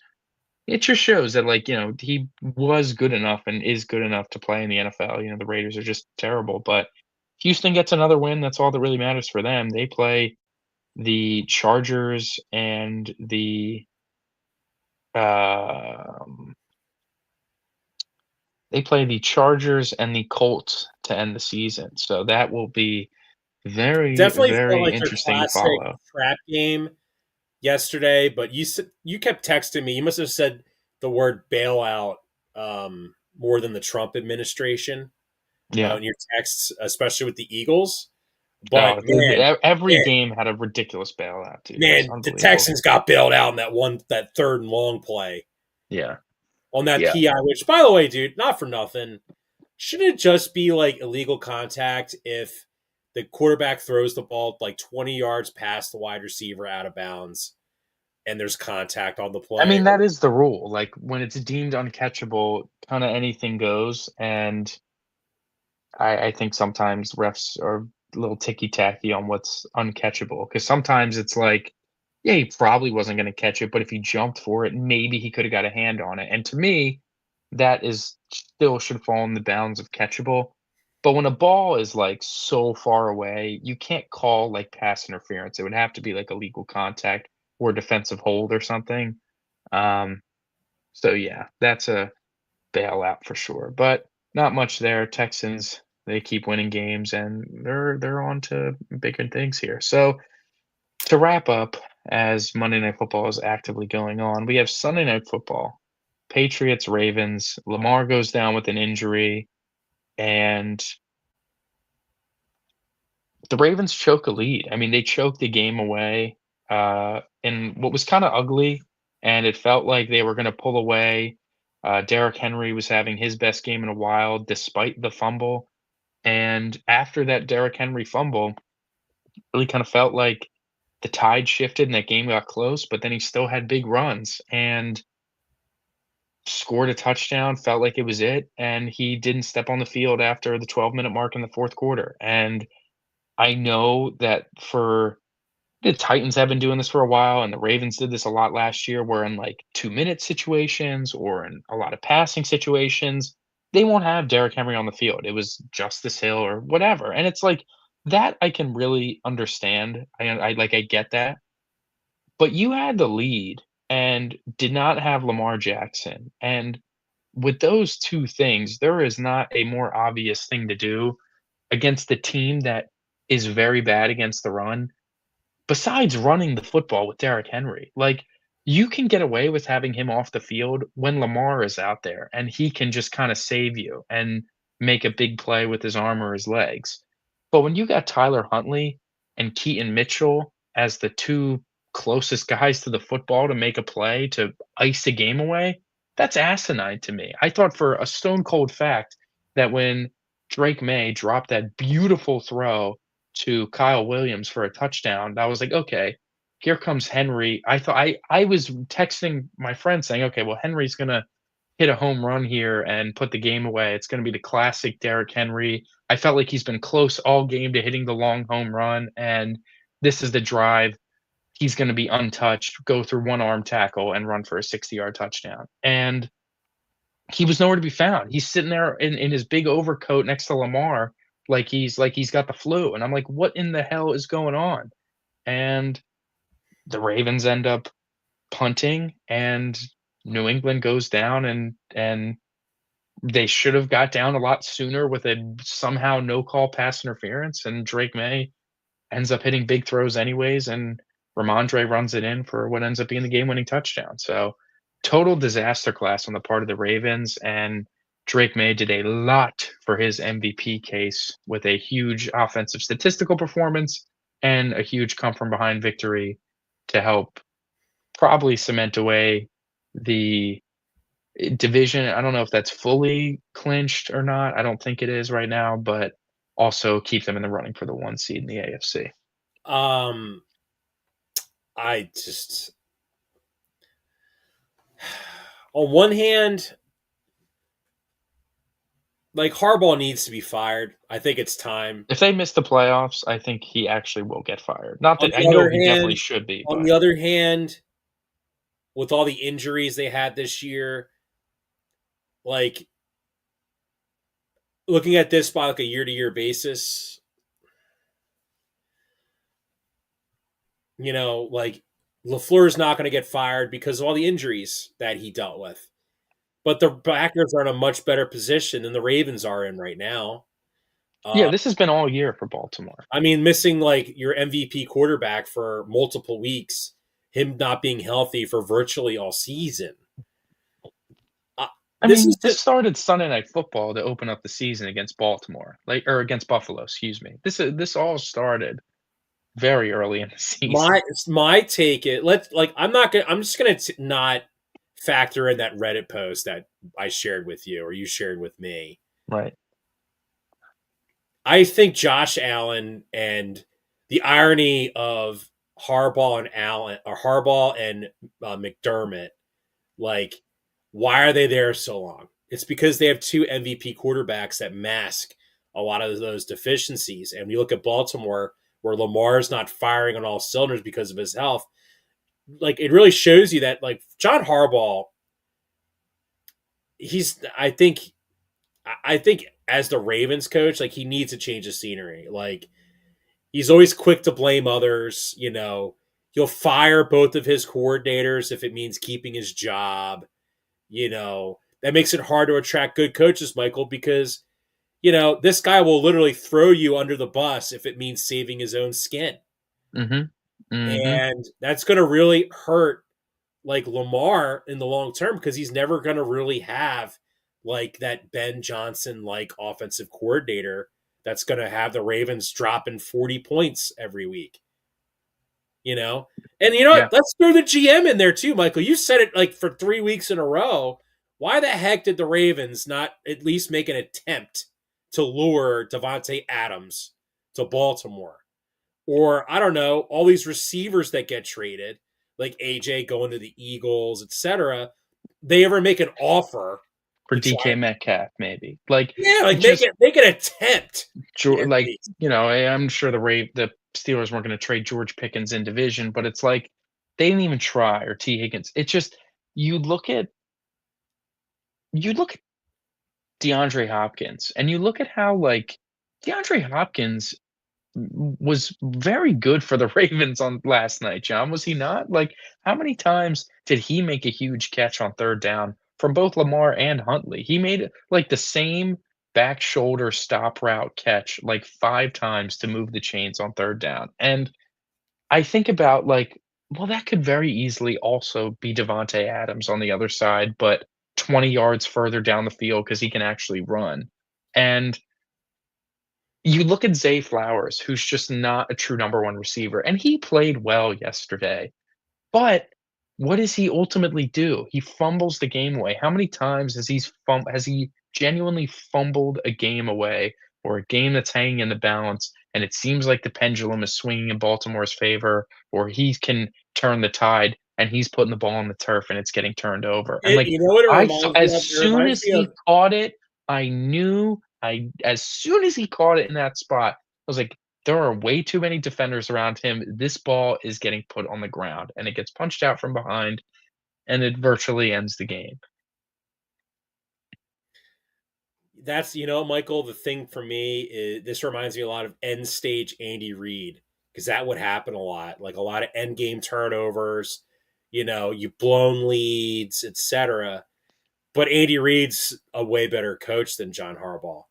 it just shows that, like, he was good enough and is good enough to play in the NFL. The Raiders are just terrible, but Houston gets another win. That's all that really matters for them. They play the Chargers and um, the Colts to end the season. So that will be very, Definitely felt very like your interesting to classic follow. trap game yesterday, but you kept texting me. You must have said the word bailout more than the Trump administration Yeah. in your texts, especially with the Eagles. But Oh, dude, every game had a ridiculous bailout, dude. It was the unbelievable. Texans got bailed out in that third and long play Yeah. on that Yeah. PI. Which, by the way, dude, not for nothing, shouldn't it just be like illegal contact if the quarterback throws the ball like 20 yards past the wide receiver out of bounds and there's contact on the I play? mean, that is the rule. Like, when it's deemed uncatchable, kinda anything goes, and I think sometimes refs are a little ticky-tacky on what's uncatchable. Because sometimes it's like, yeah, he probably wasn't gonna catch it, but if he jumped for it, maybe he coulda got a hand on it, and to me, that is still should fall in the bounds of catchable. But when a ball is, like, so far away, you can't call, like, pass interference. It would have to be, like, illegal contact or defensive hold or something. Um, so yeah, that's a bailout for sure, but not much there. Texans, they keep winning games and they're on to bigger things here. So to wrap up, as Monday Night Football is actively going on, we have Sunday Night Football. Patriots, Ravens. Lamar goes down with an injury, and the Ravens choke a lead. I mean, they choked the game away in what was kind of ugly, and it felt like they were going to pull away. Derrick Henry was having his best game in a while, despite the fumble. And after that Derrick Henry fumble, really kind of felt like the tide shifted and that game got close, but then he still had big runs and scored a touchdown, felt like it was it, and he didn't step on the field after the 12-minute mark in the fourth quarter. And I know that for the Titans have been doing this for a while, and the Ravens did this a lot last year, where in like 2-minute situations or in a lot of passing situations, they won't have Derrick Henry on the field. It was Justice Hill or whatever. And it's like that I can really understand. I get that. But you had the lead and did not have Lamar Jackson. And with those two things, there is not a more obvious thing to do against the team that is very bad against the run, besides running the football with Derrick Henry. Like, you can get away with having him off the field when Lamar is out there, and he can just kinda save you and make a big play with his arm or his legs. But when you got Tyler Huntley and Keaton Mitchell as the 2 closest guys to the football to make a play to ice a game away, that's asinine to me. I thought for a stone cold fact that when Drake May dropped that beautiful throw to Kyle Williams for a touchdown, I was like, "Okay, here comes Henry." I was texting my friend saying, "Okay, well, Henry's gonna hit a home run here and put the game away. It's gonna be the classic Derrick Henry." I felt like he's been close all game to hitting the long home run, and this is the drive. He's gonna be untouched, go through one arm tackle, and run for a 60-yard touchdown. And he was nowhere to be found. He's sitting there in his big overcoat next to Lamar like he's got the flu, and I'm like, "What in the hell is going on?" And the Ravens end up punting, and New England goes down, and they should have got down a lot sooner with a somehow no call pass interference, and Drake May ends up hitting big throws anyways, and Ramondre runs it in for what ends up being the game-winning touchdown. So, total disaster class on the part of the Ravens, and Drake May did a lot for his MVP case with a huge offensive statistical performance and a huge come from behind victory to help probably cement away the division. I don't know if that's fully clinched or not. I don't think it is right now, but also keep them in the running for the 1 seed in the AFC. Um, I just, on one hand, like Harbaugh needs to be fired. I think it's time. If they miss the playoffs, I think he actually will get fired. Not On that I the know other he definitely hand, should be, on but the other hand, with all the injuries they had this year, like looking at this by like a year to year basis, like LaFleur's not going to get fired because of all the injuries that he dealt with. But the Packers are in a much better position than the Ravens are in right now. yeah, Uh, this has been all year for Baltimore. I mean, missing like your MVP quarterback for multiple weeks, him not being healthy for virtually all season. Uh, I this is mean, this just started Sunday Night Football to open up the season against Baltimore, like or against Buffalo, excuse me. This all started very early in the season. my take. It let's like I'm not gonna. I'm just gonna not factor in that Reddit post that I shared with you or you shared with me. Right. I think Josh Allen and the irony of Harbaugh and Allen or Harbaugh and McDermott, like, why are they there so long? It's because they have two MVP quarterbacks that mask a lot of those deficiencies. And we look at Baltimore, where Lamar's not firing on all cylinders because of his health. Like, it really shows you that, like, John Harbaugh, he's, I think as the Ravens coach, like, he needs to change the scenery. Like, he's always quick to blame others. He'll fire both of his coordinators if it means keeping his job. That makes it hard to attract good coaches, Michael, because, this guy will literally throw you under the bus if it means saving his own skin. Mhm. Mhm. And that's going to really hurt like Lamar in the long term because he's never going to really have like that Ben Johnson like offensive coordinator that's going to have the Ravens dropping 40 points every week. you know? And you know what? Yeah. Let's throw the GM in there too, Michael. You said it like for 3 weeks in a row. Why the heck did the Ravens not at least make an attempt to lure Devontae Adams to Baltimore? Or I don't know, all these receivers that get traded, like AJ going to the Eagles, etc. They ever make an offer For to try? DK Metcalf, maybe. Like, Yeah, like make just it make an attempt at like, least. I'm sure the Steelers weren't gonna trade George Pickens in division, but it's like, they didn't even try, or T. Higgins. It's just you look at you look at DeAndre Hopkins, and you look at how, like, DeAndre Hopkins was very good for the Ravens on last night, John, was he not? Like, how many times did he make a huge catch on 3rd down from both Lamar and Huntley? He made, like, the same back shoulder stop route catch like 5 times to move the chains on 3rd down, and I think about, like, well, that could very easily also be Devonte Adams on the other side, but 20 yards further down the field because he can actually run, and you look at Zay Flowers, who's just not a true number 1 receiver, and he played well yesterday, but what does he ultimately do? He fumbles the game away. How many times has he genuinely fumbled a game away or a game that's hanging in the balance, and it seems like the pendulum is swinging in Baltimore's favor, or he can turn the tide, and he's putting the ball on the turf and it's getting turned over. And, like, You know what it I saw reminds me as of? It soon reminds as me of he caught it, I knew I as soon as he caught it in that spot, I was like, there are way too many defenders around him. This ball is getting put on the ground, and it gets punched out from behind, and it virtually ends the game. that's Michael. The thing for me is this reminds me a lot of end stage Andy Reid because that would happen a lot, like a lot of end game turnovers. You've blown leads, etc. But Andy Reid's a way better coach than John Harbaugh.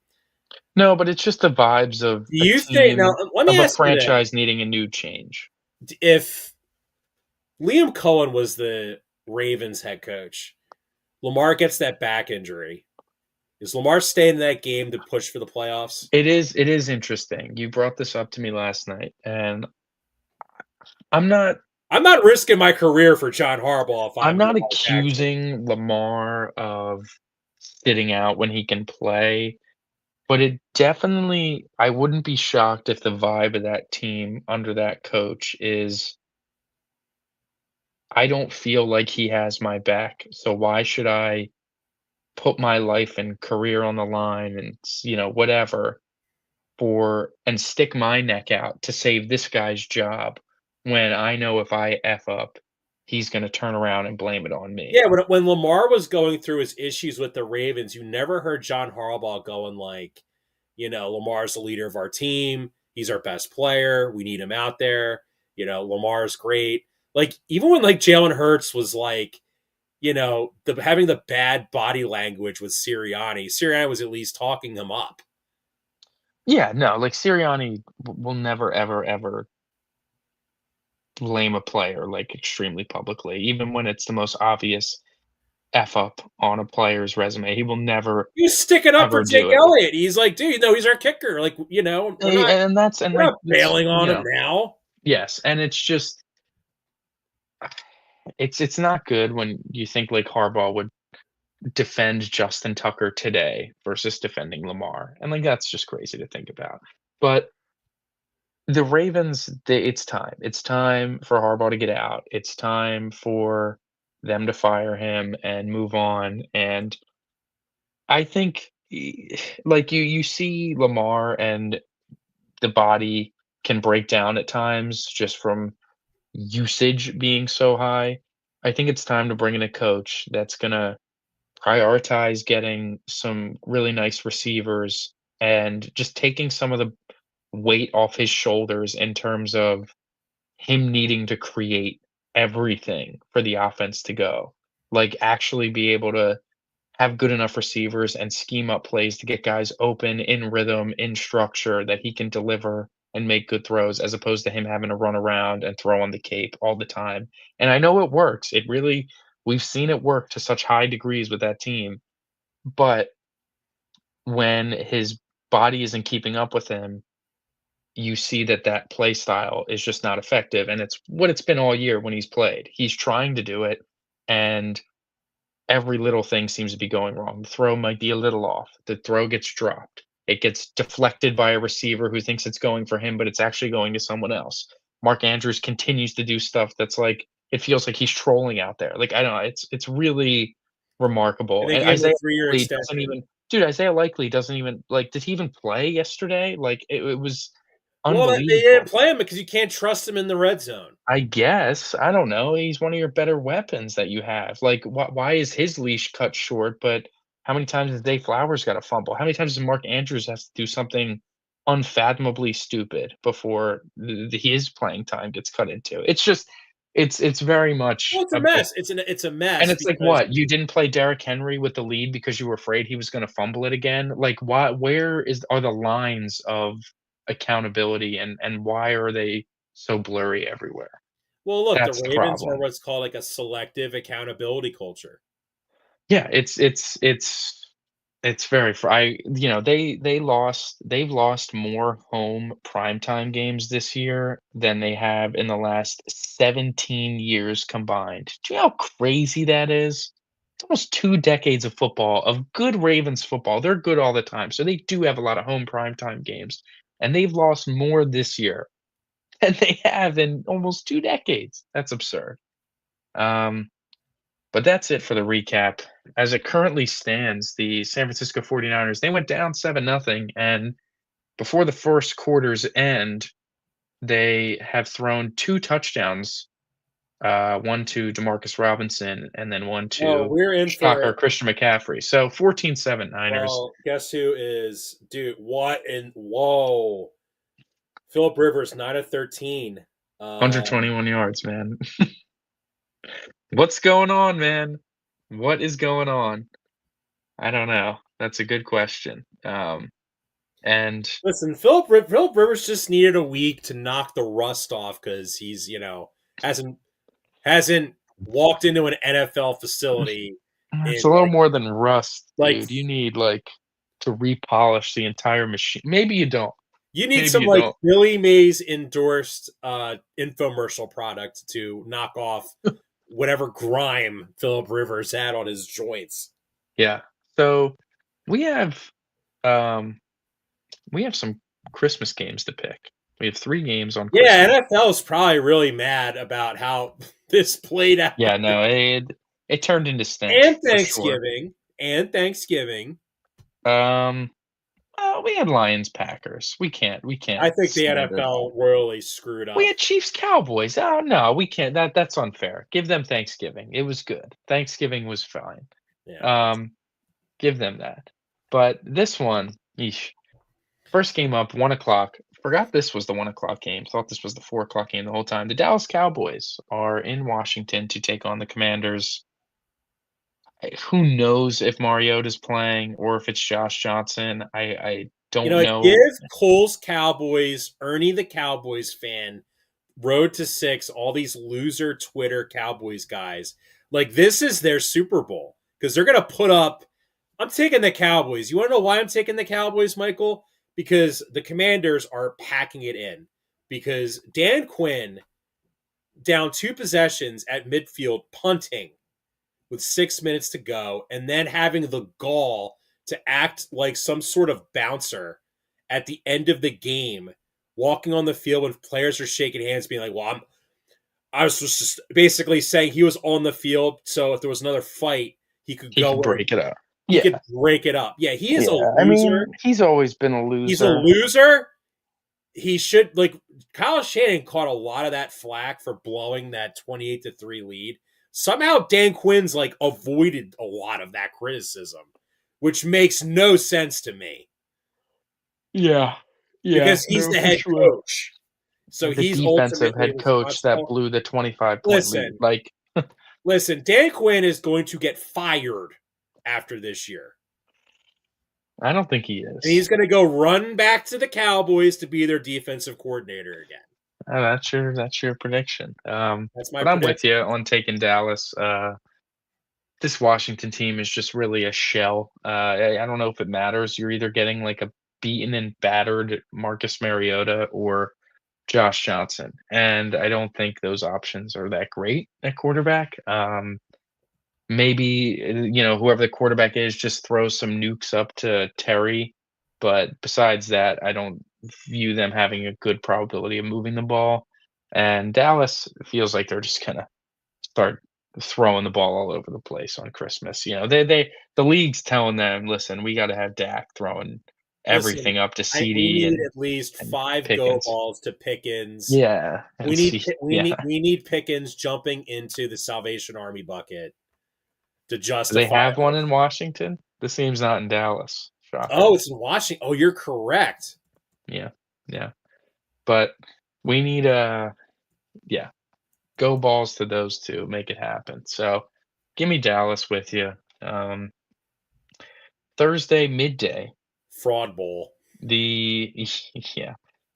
No, but it's just the vibes of Do a you think now? team Let me of a ask you this: franchise needing a new change. if Liam Cohen was the Ravens head coach, Lamar gets that back injury. Is Lamar staying in that game to push for the playoffs? It is interesting. You brought this up to me last night, and I'm not I'm not risking my career for John Harbaugh if I'm I'm not Lamar Jackson. accusing Lamar of sitting out when he can play, but it definitely I wouldn't be shocked if the vibe of that team under that coach is I don't feel like he has my back, so why should I put my life and career on the line and whatever for and stick my neck out to save this guy's job when I know if I F up, he's gonna turn around and blame it on me. Yeah, when Lamar was going through his issues with the Ravens, you never heard John Harbaugh going like, Lamar's the leader of our team. He's our best player. We need him out there. Lamar's great. Like even when like Jalen Hurts was like, having the bad body language with Sirianni. Sirianni was at least talking him up. Yeah, no, like Sirianni will never, ever, ever blame a player like extremely publicly, even when it's the most obvious F up on a player's resume. He will never, He was sticking up for ever Jake do it. Elliott. He's like, dude, no, he's our kicker. Like, we're not And that's and we're like not it's bailing on him now. yes, and it's just it's not good when you think like Harbaugh would defend Justin Tucker today versus defending Lamar, and like that's just crazy to think about. But the Ravens, it's time. It's time for Harbaugh to get out. It's time for them to fire him and move on. And I think, like you see Lamar and the body can break down at times just from usage being so high. I think it's time to bring in a coach that's gonna prioritize getting some really nice receivers and just taking some of the weight off his shoulders in terms of him needing to create everything for the offense to go. Like, actually be able to have good enough receivers and scheme up plays to get guys open in rhythm, in structure that he can deliver and make good throws as opposed to him having to run around and throw on the cape all the time. And I know it works. It really we've seen it work to such high degrees with that team, but when his body isn't keeping up with him, you see that that play style is just not effective, and it's what it's been all year when he's played. He's trying to do it, and every little thing seems to be going wrong. The throw might be a little off. The throw gets dropped. It gets deflected by a receiver who thinks it's going for him, but it's actually going to someone else. Mark Andrews continues to do stuff that's like it feels like he's trolling out there. Like I don't know, it's really And remarkable. they And gave him a Isaiah 3-year Likely doesn't extension. even dude, Isaiah Likely doesn't even like did he even play yesterday? Like it was Well, they didn't unbelievable. play him because you can't trust him in the red zone. I guess. I don't know. He's one of your better weapons that you have. Like, why is his leash cut short? But how many times has Day Flowers got a fumble? How many times does Mark Andrews have to do something unfathomably stupid before his playing time gets cut into? It's just It's very much Well, it's a mess. It's a and mess it's like, because what? You didn't play Derrick Henry with the lead because you were afraid he was gonna fumble it again? Like, why where is are the lines of accountability and why are they so blurry everywhere? well, look, the That's the Ravens are problem. what's called like a selective accountability culture. Yeah, it's very fr I you know, they've lost more home primetime games this year than they have in the last 17 years combined. Do you know how crazy that is? It's almost 2 decades of football, of good Ravens football. They're good all the time, so they do have a lot of home primetime games, and they've lost more this year than they have in almost 2 decades. That's absurd. Um but that's it for the recap. As it currently stands, the San Francisco 49ers, they went down 7-0, and before the first quarter's end, they have thrown 2 touchdowns, one to Demarcus Robinson and then one Oh, to we're in for Christian McCaffrey. So 14-7 Niners, well, guess who is dude, what in whoa. Philip Rivers, 9 of 13. 121 yards, man. What's going on, man? What is going on? I don't know. That's a good question. And Listen, Philip Rivers just needed a week to knock the rust off because he's, hasn't hasn't walked into an NFL facility it's in a little more than rust, like dude. You need, like, to repolish the entire machine. Maybe you don't. you need Maybe some you like don't. Billy Mays endorsed infomercial product to knock off whatever grime Philip Rivers had on his joints. Yeah. So, we have, um, we have some Christmas games to pick. We have 3 games on Yeah, Christmas. NFL is probably really mad about how this played out. Yeah, no, it turned into And stench for sure. Thanksgiving. And Thanksgiving. Um, well, we had Lions Packers. We can't I think the slander that. NFL royally screwed We up. had Chiefs Cowboys. Oh, no, we can't. That's unfair. Give them Thanksgiving. It was good. Thanksgiving was fine. Yeah, it was. Um Give them that. But this one, yeesh. First game up, 1 o'clock. Forgot this was the 1 o'clock game. Thought this was the 4 o'clock game the whole time. The Dallas Cowboys are in Washington to take on the Commanders. Who knows if Mariota's playing or if it's Josh Johnson? I don't know. Give Cole's Cowboys, Ernie the Cowboys fan, Road to Six, all these loser Twitter Cowboys guys. Like, this is their Super Bowl because they're going to put up. I'm taking the Cowboys. You want to know why I'm taking the Cowboys, Michael? Because the Commanders are packing it in. Because Dan Quinn, down 2 possessions at midfield, punting with 6 minutes to go, and then having the gall to act like some sort of bouncer at the end of the game, walking on the field when players are shaking hands, being like, "Well, I was just basically saying he was on the field, so if there was another fight, he could He can go in, break it up. he Yeah. could break it up." Yeah, he is a Yeah. I loser. mean, he's always been a He's a loser. loser. He should Kyle Shanahan caught a lot of that flack for blowing that 28-3 lead. Somehow Dan Quinn's avoided a lot of that criticism, which makes no sense to me Yeah. Yeah. because he's No, the for head sure. coach. So The he's defensive ultimately head coach that responsible. blew the 25-point lead. Listen, Like, listen, Dan Quinn is going to get fired after this year. I don't think he And he's is. going to go run back to the Cowboys to be their defensive coordinator again. That's your prediction. That's my But I'm with prediction. you on taking Dallas. This Washington team is just really a shell. I don't know if it matters. You're either getting like a beaten and battered Marcus Mariota or Josh Johnson, and I don't think those options are that great at quarterback. Maybe whoever the quarterback is just throws some nukes up to Terry, but besides that, I don't view them having a good probability of moving the ball. And Dallas feels like they're just gonna start throwing the ball all over the place on Christmas. The league's telling them, listen, we got to have Dak throwing Listen, everything up to we CD need and at least and 5 go Pickens. balls to Pickens. Yeah, and see, yeah. We need Pickens jumping into the Salvation Army bucket to Do they justify. have one in Washington? This team's not in Dallas. Oh, Shocker. it's in Washington. Oh, you're correct. Yeah, yeah. But we need yeah. go balls to those two, make it happen. So give me Dallas with you. Thursday midday, Fraud Bowl. the yeah,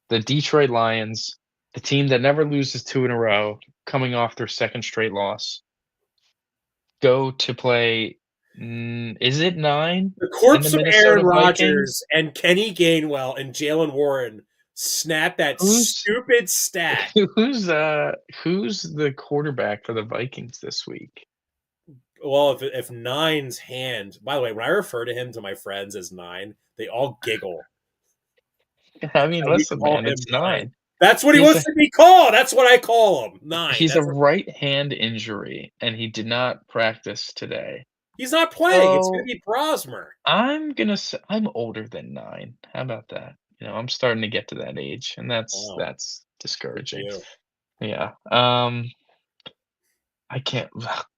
the Detroit Lions, the team that never loses two in a row, coming off their second straight loss, go to play. Is it nine The in the corpse of Aaron Minnesota Vikings? Rodgers and Kenny Gainwell and Jalen Warren snap that Who's stupid stat. who's who's the quarterback for the Vikings this week? Well, if Nine's hand, by the way, when I refer to him to my friends as Nine, they all giggle. I mean, We listen, call man, him it's Nine. nine. That's what he He's wants a to be called. That's what I call him. Nine. he's a right hand injury, and he did not practice today. He's not playing. It's going So to be Brosmer. I'm gonna say I'm older than 9. How about that? I'm starting to get to that age, and that's Wow. that's Good for discouraging. you. Yeah. I can't.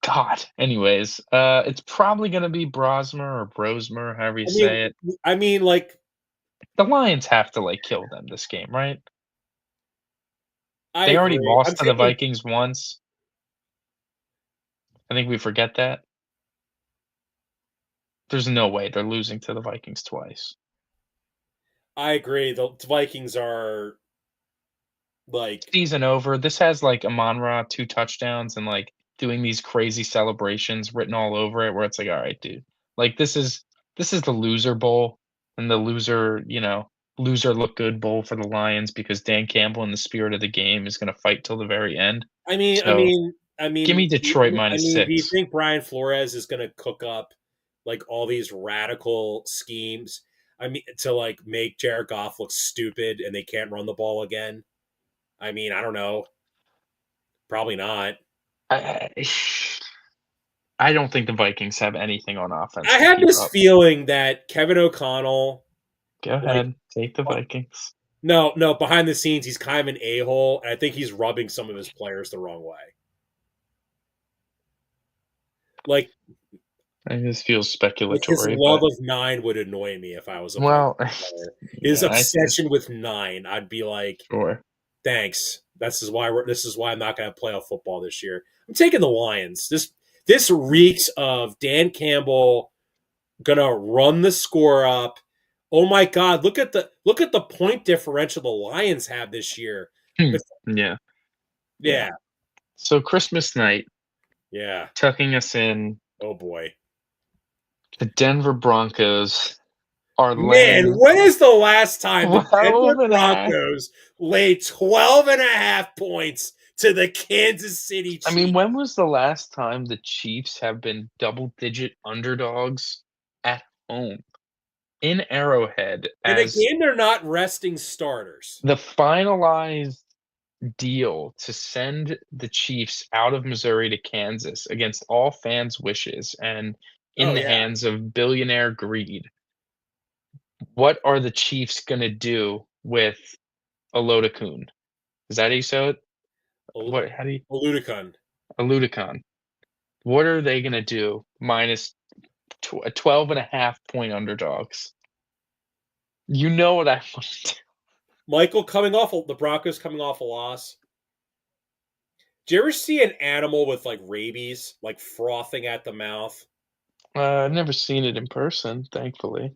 God. Anyways, it's probably gonna be Brosmer or Brosmer, however you I mean, say it. like, The Lions have to like kill them this game, right? I They already agree. I'm lost to the taking. Vikings once. I think we forget that. There's no way they're losing to the Vikings twice. I agree. The Vikings are like. Season over. This has like Amon-Ra 2 touchdowns and like doing these crazy celebrations written all over it where it's like, all right, dude. Like this is the loser bowl and the loser look good bowl for the Lions because Dan Campbell in the spirit of the game is gonna fight till the very end. I mean, I So mean, I give me mean, Detroit I minus mean. Do you 6. think Brian Flores is going to cook up like all these radical schemes? I mean, to like make Jared Goff look stupid and they can't run the ball again. I mean, I don't know. Probably not. I I don't think the Vikings have anything on offense I to have keep this up. feeling that Kevin O'Connell, Go like, ahead, take the Vikings. no, behind the scenes, he's kind of an a hole, and I think he's rubbing some of his players the wrong way. Like, I just feels his speculatory, love but of Nine would annoy me if I was a Vikings well, player. His yeah, obsession with Nine, I'd be like, sure. thanks. This is why I'm not going to play off football this year. I'm taking the Lions. This reeks of Dan Campbell gonna run the score up. Oh my God! Look at the point differential the Lions have this year. Hmm. But Yeah, yeah. yeah, So Christmas night, yeah. tucking us in, Oh boy, the Denver Broncos are man! laying When is the last time the 12 Denver and a half. Broncos laid 12 and a half points to the Kansas City I mean, Chiefs when was the last time the Chiefs have been double-digit underdogs at home in Arrowhead in a as game they're not resting starters? the finalized deal to send the Chiefs out of Missouri to Kansas against all fans' wishes and in Oh the yeah, hands of billionaire greed? What are the Chiefs gonna do with Olodokun? Is that how you say it? What? How do you Ludicon. Oludokun? What are they gonna do minus 12 and a half point underdogs? You know what I want to do. Michael the Broncos coming off a loss. Do you ever see an animal with like rabies, like frothing at the mouth, I've never seen it in person, thankfully.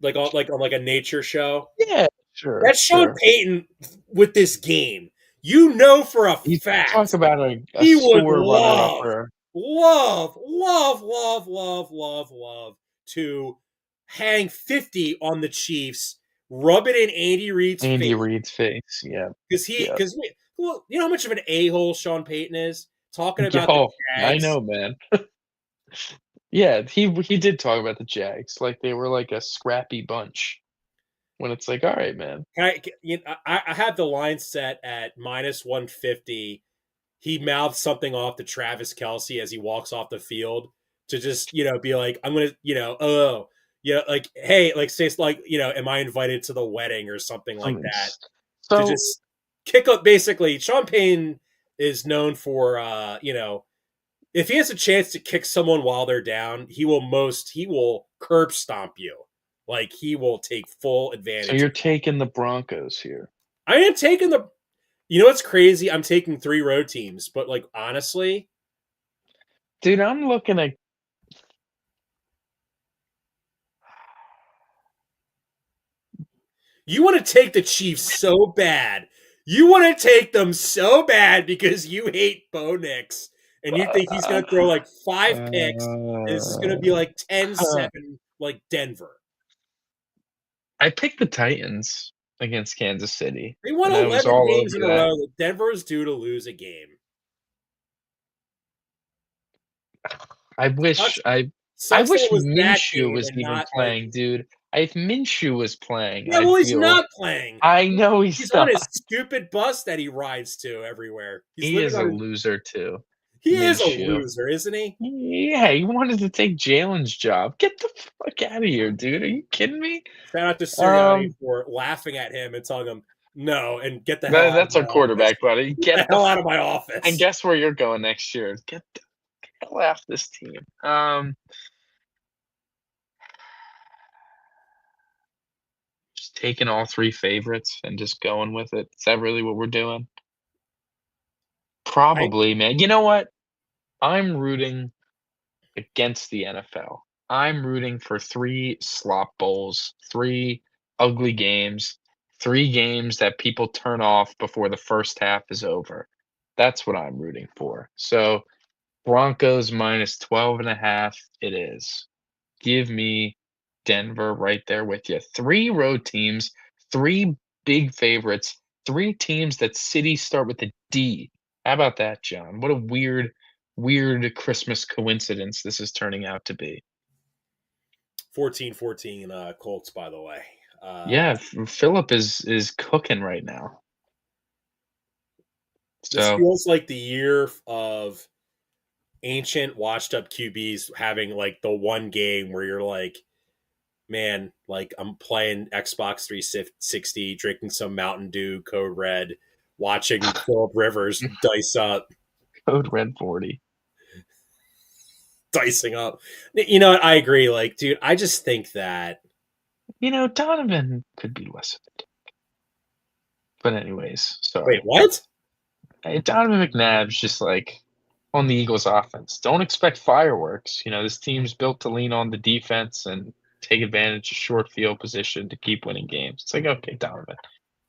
like on a nature show? Yeah, sure, That's Sean sure. Payton with this game. You know for a You talk fact about a he would sore runner-upper. love to hang 50 on the Chiefs, rub it in Andy Reid's Andy face Reid's face. Yeah, yeah. well, you know how much of an a hole Sean Payton is talking about the Yo, I Jags. know, man. Yeah, he did talk about the Jags like they were like a scrappy bunch. When it's like, all right, man. I have the line set at -150. He mouths something off to Travis Kelce as he walks off the field to just, be like, I'm gonna, oh, yeah, like, hey, like, say, like, am I invited to the wedding or something like Something. that? To So just kick up. Basically, Sean Payne is known for, if he has a chance to kick someone while they're down, he will curb stomp you. Like, he will take full so advantage. you're taking the Broncos here. I am taking the You know what's crazy? I'm taking 3 road teams, but like honestly, Dude, I'm looking at you want to take the Chiefs so bad. You want to take them so bad because you hate Bo Nix and you think he's uh, going to throw like 5 picks and this is going to be uh, like 10-7 like Denver. I picked the Titans against Kansas City, They won and I was 11 all games over in a that. row. Denver is due to lose a game. I wish Sucks, I sucks that wish it was that Minshew game was and even not like, playing, dude. If Minshew was playing, yeah, I'd well, he's feel not playing. I know he's He's on his not. stupid bus that he rides to everywhere. He's He living is a on his. loser too. He is a Minshew. loser, isn't he? Yeah, he wanted to take Jalen's job. Get the fuck out of here, dude. Are you kidding me? Shout out to Sirianni Um, for laughing at him and telling him no and get the hell out of that's my our office. quarterback, buddy. Get the hell out of my And office. guess where you're going next year? Get the hell off this team. Just taking all three favorites and just going with it. Is that really what we're doing? I Probably, man. You know what? I'm rooting against the NFL. I'm rooting for 3 slop bowls, 3 ugly games, 3 games that people turn off before the first half is over. That's what I'm rooting for. So, Broncos minus 12.5 it is. Give me Denver right there with you. 3 road teams, 3 big favorites, 3 teams that cities start with a D. How about that, John? What a weird Christmas coincidence this is turning out to be. 14-14 Colts, by the way. Yeah, Philip is cooking right now. This So, feels like the year of ancient washed up QBs having like the one game where you're like, man, like I'm playing Xbox 360, drinking some Mountain Dew Code Red, watching Philip Rivers dice up, code red 40. dicing up. You know, I agree. Like, dude, I just think that. Donovan could be less of it. But anyways, Wait, sorry. what? Hey, Donovan McNabb's just like on the Eagles offense. Don't expect fireworks. This team's built to lean on the defense and take advantage of short field position to keep winning games. It's like, okay, Donovan,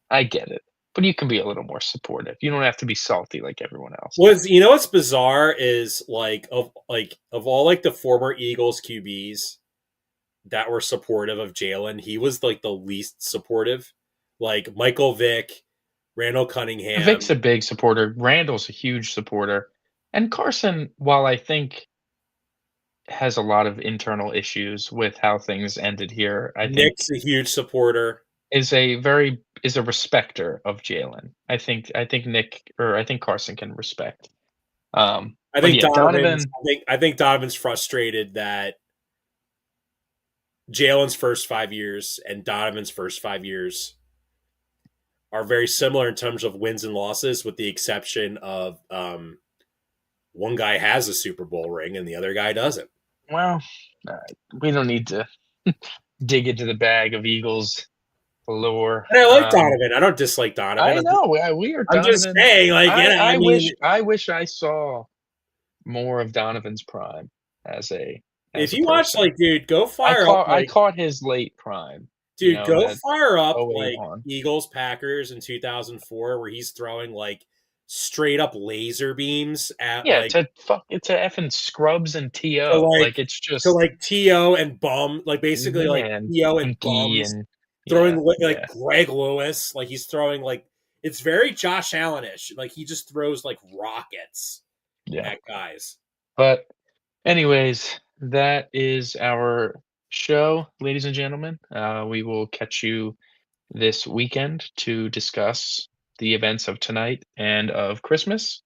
I get it. But you can be a little more supportive. You don't have to be salty like everyone else. What's bizarre is like of all like the former Eagles QBs that were supportive of Jalen, he was like the least supportive. Like Michael Vick, Randall Vic's Cunningham, a big supporter. Randall's a huge supporter. And Carson, while I think has a lot of internal issues with how things ended here, I Nick's think a huge supporter. is a respecter of Jalen. I think Nick or I think Carson can respect. I But think yeah, Donovan's. Donovan. I think Donovan's frustrated that Jalen's first 5 years and Donovan's first 5 years are very similar in terms of wins and losses, with the exception of one guy has a Super Bowl ring and the other guy doesn't. Well, uh, we don't need to dig into the bag of Eagles lore. And I like Donovan. I don't dislike Donovan. I know we are I'm just Donovan. saying, like, I I mean, wish I saw more of Donovan's prime as a if as a you watch, person. like, dude, go I fire up, caught I like, caught his late prime. dude, go That fire up, '08 like, on. Eagles Packers in 2004, where he's throwing, like, straight up laser beams at, Yeah, like, it's a effing Scrubs and to T.O. like Like, it's to just like To and Bum, like basically like man, To and Pinky Bums and throwing yeah, like yeah, Greg Lewis, like he's throwing like it's very Josh Allen-ish. Like he just throws like rockets yeah. at guys. But anyways, that is our show, ladies and gentlemen. We will catch you this weekend to discuss the events of tonight and of Christmas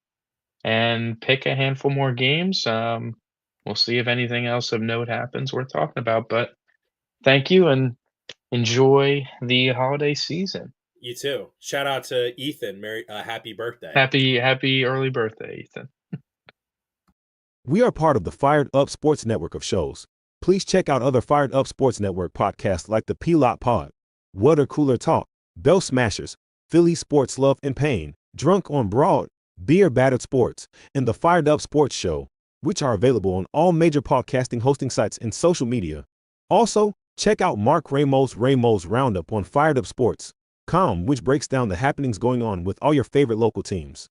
and pick a handful more games. We'll see if anything else of note happens worth talking about. But thank you and enjoy the holiday season. You too. Shout out to Ethan. Merry happy birthday. Happy early birthday, Ethan. We are part of the Fired Up Sports Network of shows. Please check out other Fired Up Sports Network podcasts like the P-Lot Pod, Water Cooler Talk, Bell Smashers, Philly Sports Love and Pain, Drunk on Broad, Beer Battered Sports, and the Fired Up Sports Show, which are available on all major podcasting hosting sites and social media. Also, check out Mark Ramos' Roundup on firedupsports.com, which breaks down the happenings going on with all your favorite local teams.